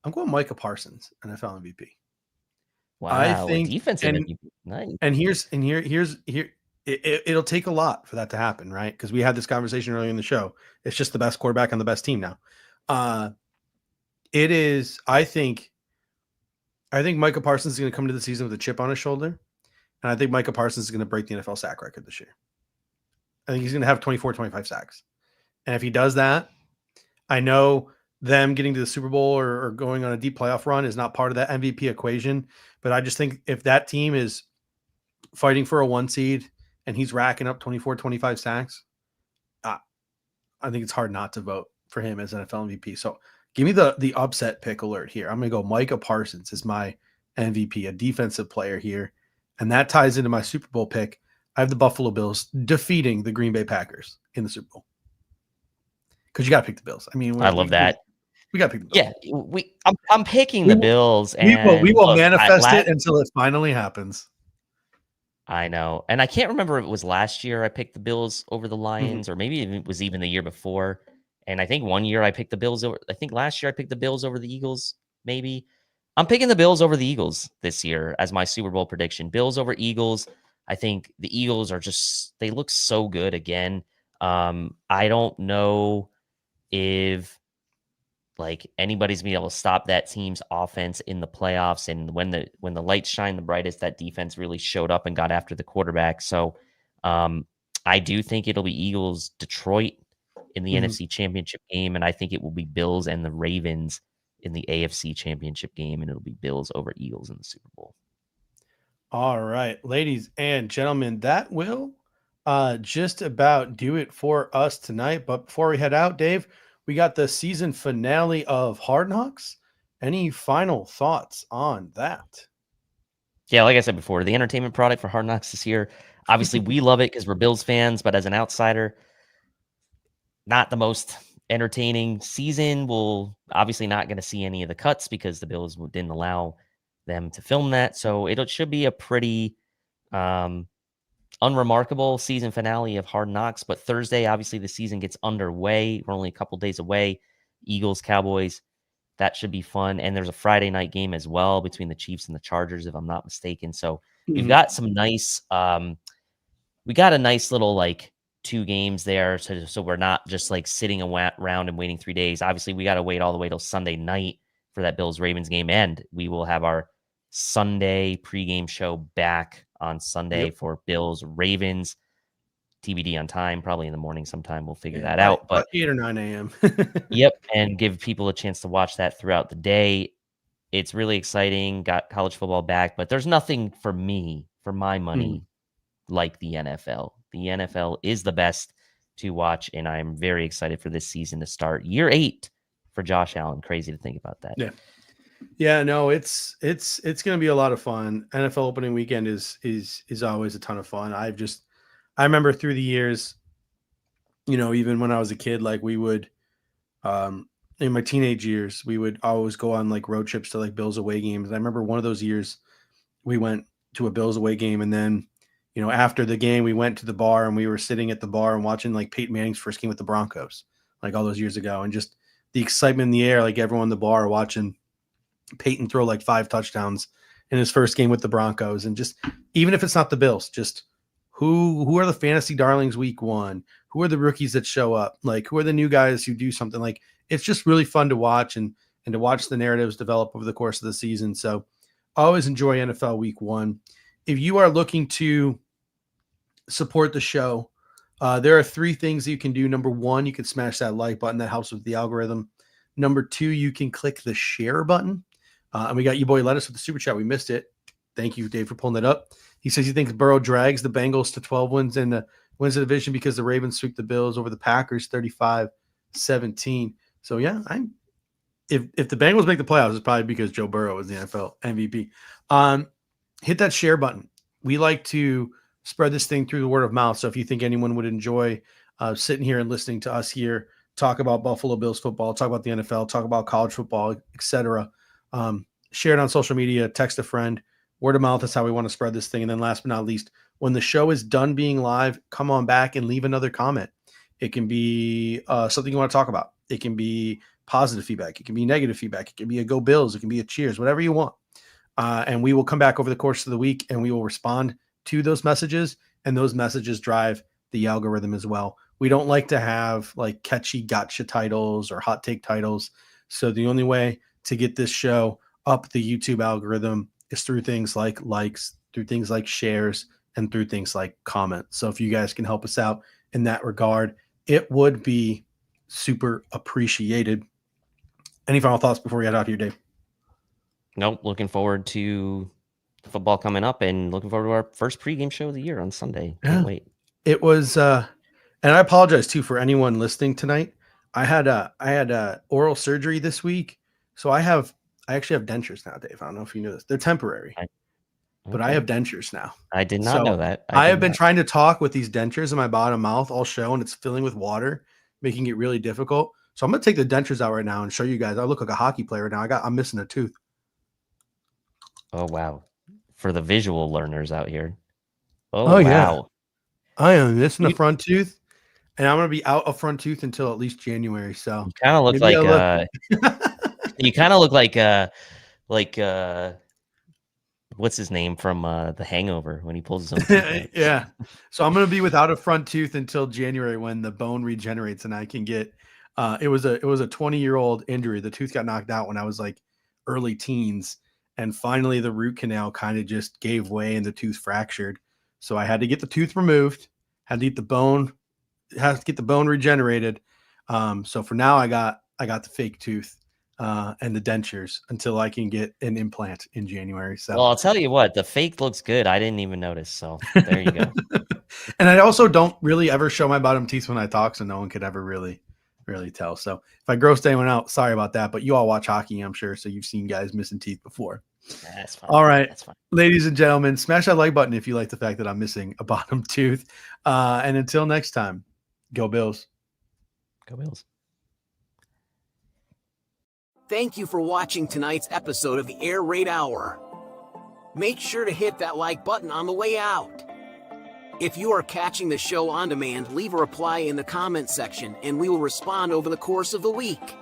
Speaker 1: I'm going Micah Parsons, NFL MVP.
Speaker 3: Wow,
Speaker 1: I think
Speaker 3: defensive MVP. Nice.
Speaker 1: And here's it'll take a lot for that to happen, right? Because we had this conversation earlier in the show. It's just the best quarterback on the best team now. It is. I think Micah Parsons is going to come to the season with a chip on his shoulder, and I think Micah Parsons is going to break the NFL sack record this year. I think he's going to have 24, 25 sacks, and if he does that, I know them getting to the Super Bowl or going on a deep playoff run is not part of that MVP equation. But I just think if that team is fighting for a 1 seed and he's racking up 24, 25 sacks, I think it's hard not to vote for him as NFL MVP. So give me the upset pick alert here. I'm going to go Micah Parsons as my MVP, a defensive player here. And that ties into my Super Bowl pick. I have the Buffalo Bills defeating the Green Bay Packers in the Super Bowl. Because you got to pick the Bills. I mean,
Speaker 3: I love that.
Speaker 1: We got to pick the Bills.
Speaker 3: Yeah, I'm picking the Bills. And
Speaker 1: we will manifest it until it finally happens.
Speaker 3: I know. And I can't remember if it was last year I picked the Bills over the Lions, or maybe it was even the year before. And I think one year I picked the Bills over. I think last year I picked the Bills over the Eagles, maybe. I'm picking the Bills over the Eagles this year as my Super Bowl prediction. Bills over Eagles. I think the Eagles are they look so good again. I don't know if like anybody's been able to stop that team's offense in the playoffs. And when the lights shine the brightest, that defense really showed up and got after the quarterback. So I do think it'll be Eagles, Detroit in the NFC Championship game. And I think it will be Bills and the Ravens in the AFC Championship game. And it'll be Bills over Eagles in the Super Bowl.
Speaker 1: All right, ladies and gentlemen, that will just about do it for us tonight. But before we head out, Dave, we got the season finale of Hard Knocks. Any final thoughts on that?
Speaker 3: Yeah, like I said before, the entertainment product for Hard Knocks this year. Obviously, we love it because we're Bills fans, but as an outsider, not the most entertaining season. We'll obviously not going to see any of the cuts because the Bills didn't allow them to film that. So it should be a pretty unremarkable season finale of Hard Knocks. But Thursday, obviously, the season gets underway. We're only a couple days away. Eagles, Cowboys. That should be fun. And there's a Friday night game as well between the Chiefs and the Chargers, if I'm not mistaken. So we've got some nice, we got a nice little like 2 games there. So we're not just like sitting around and waiting 3 days. Obviously, we got to wait all the way till Sunday night for that Bills Ravens game. And we will have our Sunday pregame show back on Sunday for Bills Ravens. TBD on time, probably in the morning sometime. We'll figure that out. But
Speaker 1: 8 or 9 a.m.
Speaker 3: Yep, and give people a chance to watch that throughout the day. It's really exciting. Got college football back, but there's nothing for me, for my money, like the NFL. The NFL is the best to watch, and I'm very excited for this season to start. Year 8 for Josh Allen. Crazy to think about that.
Speaker 1: Yeah, no, it's going to be a lot of fun. NFL opening weekend is always a ton of fun. I remember through the years, even when I was a kid, like we would, in my teenage years, we would always go on like road trips to like Bills away games. And I remember one of those years we went to a Bills away game. And then, after the game, we went to the bar and we were sitting at the bar and watching like Peyton Manning's first game with the Broncos, like all those years ago. And just the excitement in the air, like everyone in the bar watching Peyton throw like 5 touchdowns in his first game with the Broncos. And just, even if it's not the Bills, just who are the fantasy darlings week 1? Who are the rookies that show up? Like, who are the new guys who do something? Like, it's just really fun to watch and to watch the narratives develop over the course of the season. So I always enjoy NFL week 1. If you are looking to support the show, there are 3 things that you can do. Number 1, you can smash that like button. That helps with the algorithm. Number 2, you can click the share button. And we got you boy Lettuce with the super chat. We missed it. Thank you, Dave, for pulling that up. He says he thinks Burrow drags the Bengals to 12 wins and wins the division because the Ravens sweep the Bills over the Packers 35-17. So, yeah, if the Bengals make the playoffs, it's probably because Joe Burrow is the NFL MVP. Hit that share button. We like to spread this thing through the word of mouth. So if you think anyone would enjoy sitting here and listening to us here talk about Buffalo Bills football, talk about the NFL, talk about college football, etc., share it on social media, text a friend. Word of mouth is how we want to spread this thing. And then last but not least, when the show is done being live, come on back and leave another comment. It can be something you want to talk about. It can be positive feedback. It can be negative feedback. It can be a go Bills. It can be a cheers, whatever you want. And we will come back over the course of the week and we will respond to those messages. And those messages drive the algorithm as well. We don't like to have like catchy gotcha titles or hot take titles. So the only way to get this show up the YouTube algorithm is through things like likes, through things like shares, and through things like comments. So if you guys can help us out in that regard, it would be super appreciated. Any final thoughts before we get out here, Dave?
Speaker 3: Nope. Looking forward to the football coming up and looking forward to our first pregame show of the year on Sunday. Can't wait.
Speaker 1: It was, and I apologize too for anyone listening tonight. I had oral surgery this week, so I actually have dentures now, Dave. I don't know if you knew this. They're temporary, but I have dentures now.
Speaker 3: I did not know that.
Speaker 1: I have been trying to talk with these dentures in my bottom mouth all show, and it's filling with water, making it really difficult. So I'm going to take the dentures out right now and show you guys. I look like a hockey player now. I'm missing a tooth.
Speaker 3: Oh, wow. For the visual learners out here.
Speaker 1: Oh,
Speaker 3: wow.
Speaker 1: Yeah. I am missing a front tooth, and I'm going to be out a front tooth until at least January. So
Speaker 3: you kind of look like you kind of look like what's his name from The Hangover when he pulls his own teeth.
Speaker 1: Yeah. So I'm going to be without a front tooth until January when the bone regenerates and I can get it was a 20-year-old injury. The tooth got knocked out when I was like early teens, and finally the root canal kind of just gave way and the tooth fractured. So I had to get the tooth removed, had to get the bone regenerated. So for now I got the fake tooth and the dentures until I can get an implant in January. So
Speaker 3: well, I'll tell you what, the fake looks good. I didn't even notice. So there you go.
Speaker 1: And I also don't really ever show my bottom teeth when I talk, so no one could ever really tell. So if I grossed anyone out, sorry about that. But you all watch hockey, I'm sure, so you've seen guys missing teeth before.
Speaker 3: That's fine.
Speaker 1: All right.
Speaker 3: That's fine.
Speaker 1: Ladies and gentlemen, smash that like button if you like the fact that I'm missing a bottom tooth. And until next time, go Bills.
Speaker 3: Go Bills.
Speaker 2: Thank you for watching tonight's episode of the Air Raid Hour. Make sure to hit that like button on the way out. If you are catching the show on demand, leave a reply in the comment section and we will respond over the course of the week.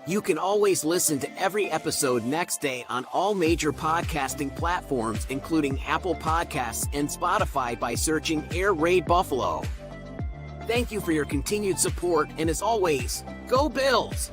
Speaker 2: You can always listen to every episode next day on all major podcasting platforms, including Apple Podcasts and Spotify, by searching Air Raid Buffalo. Thank you for your continued support, and as always, go Bills!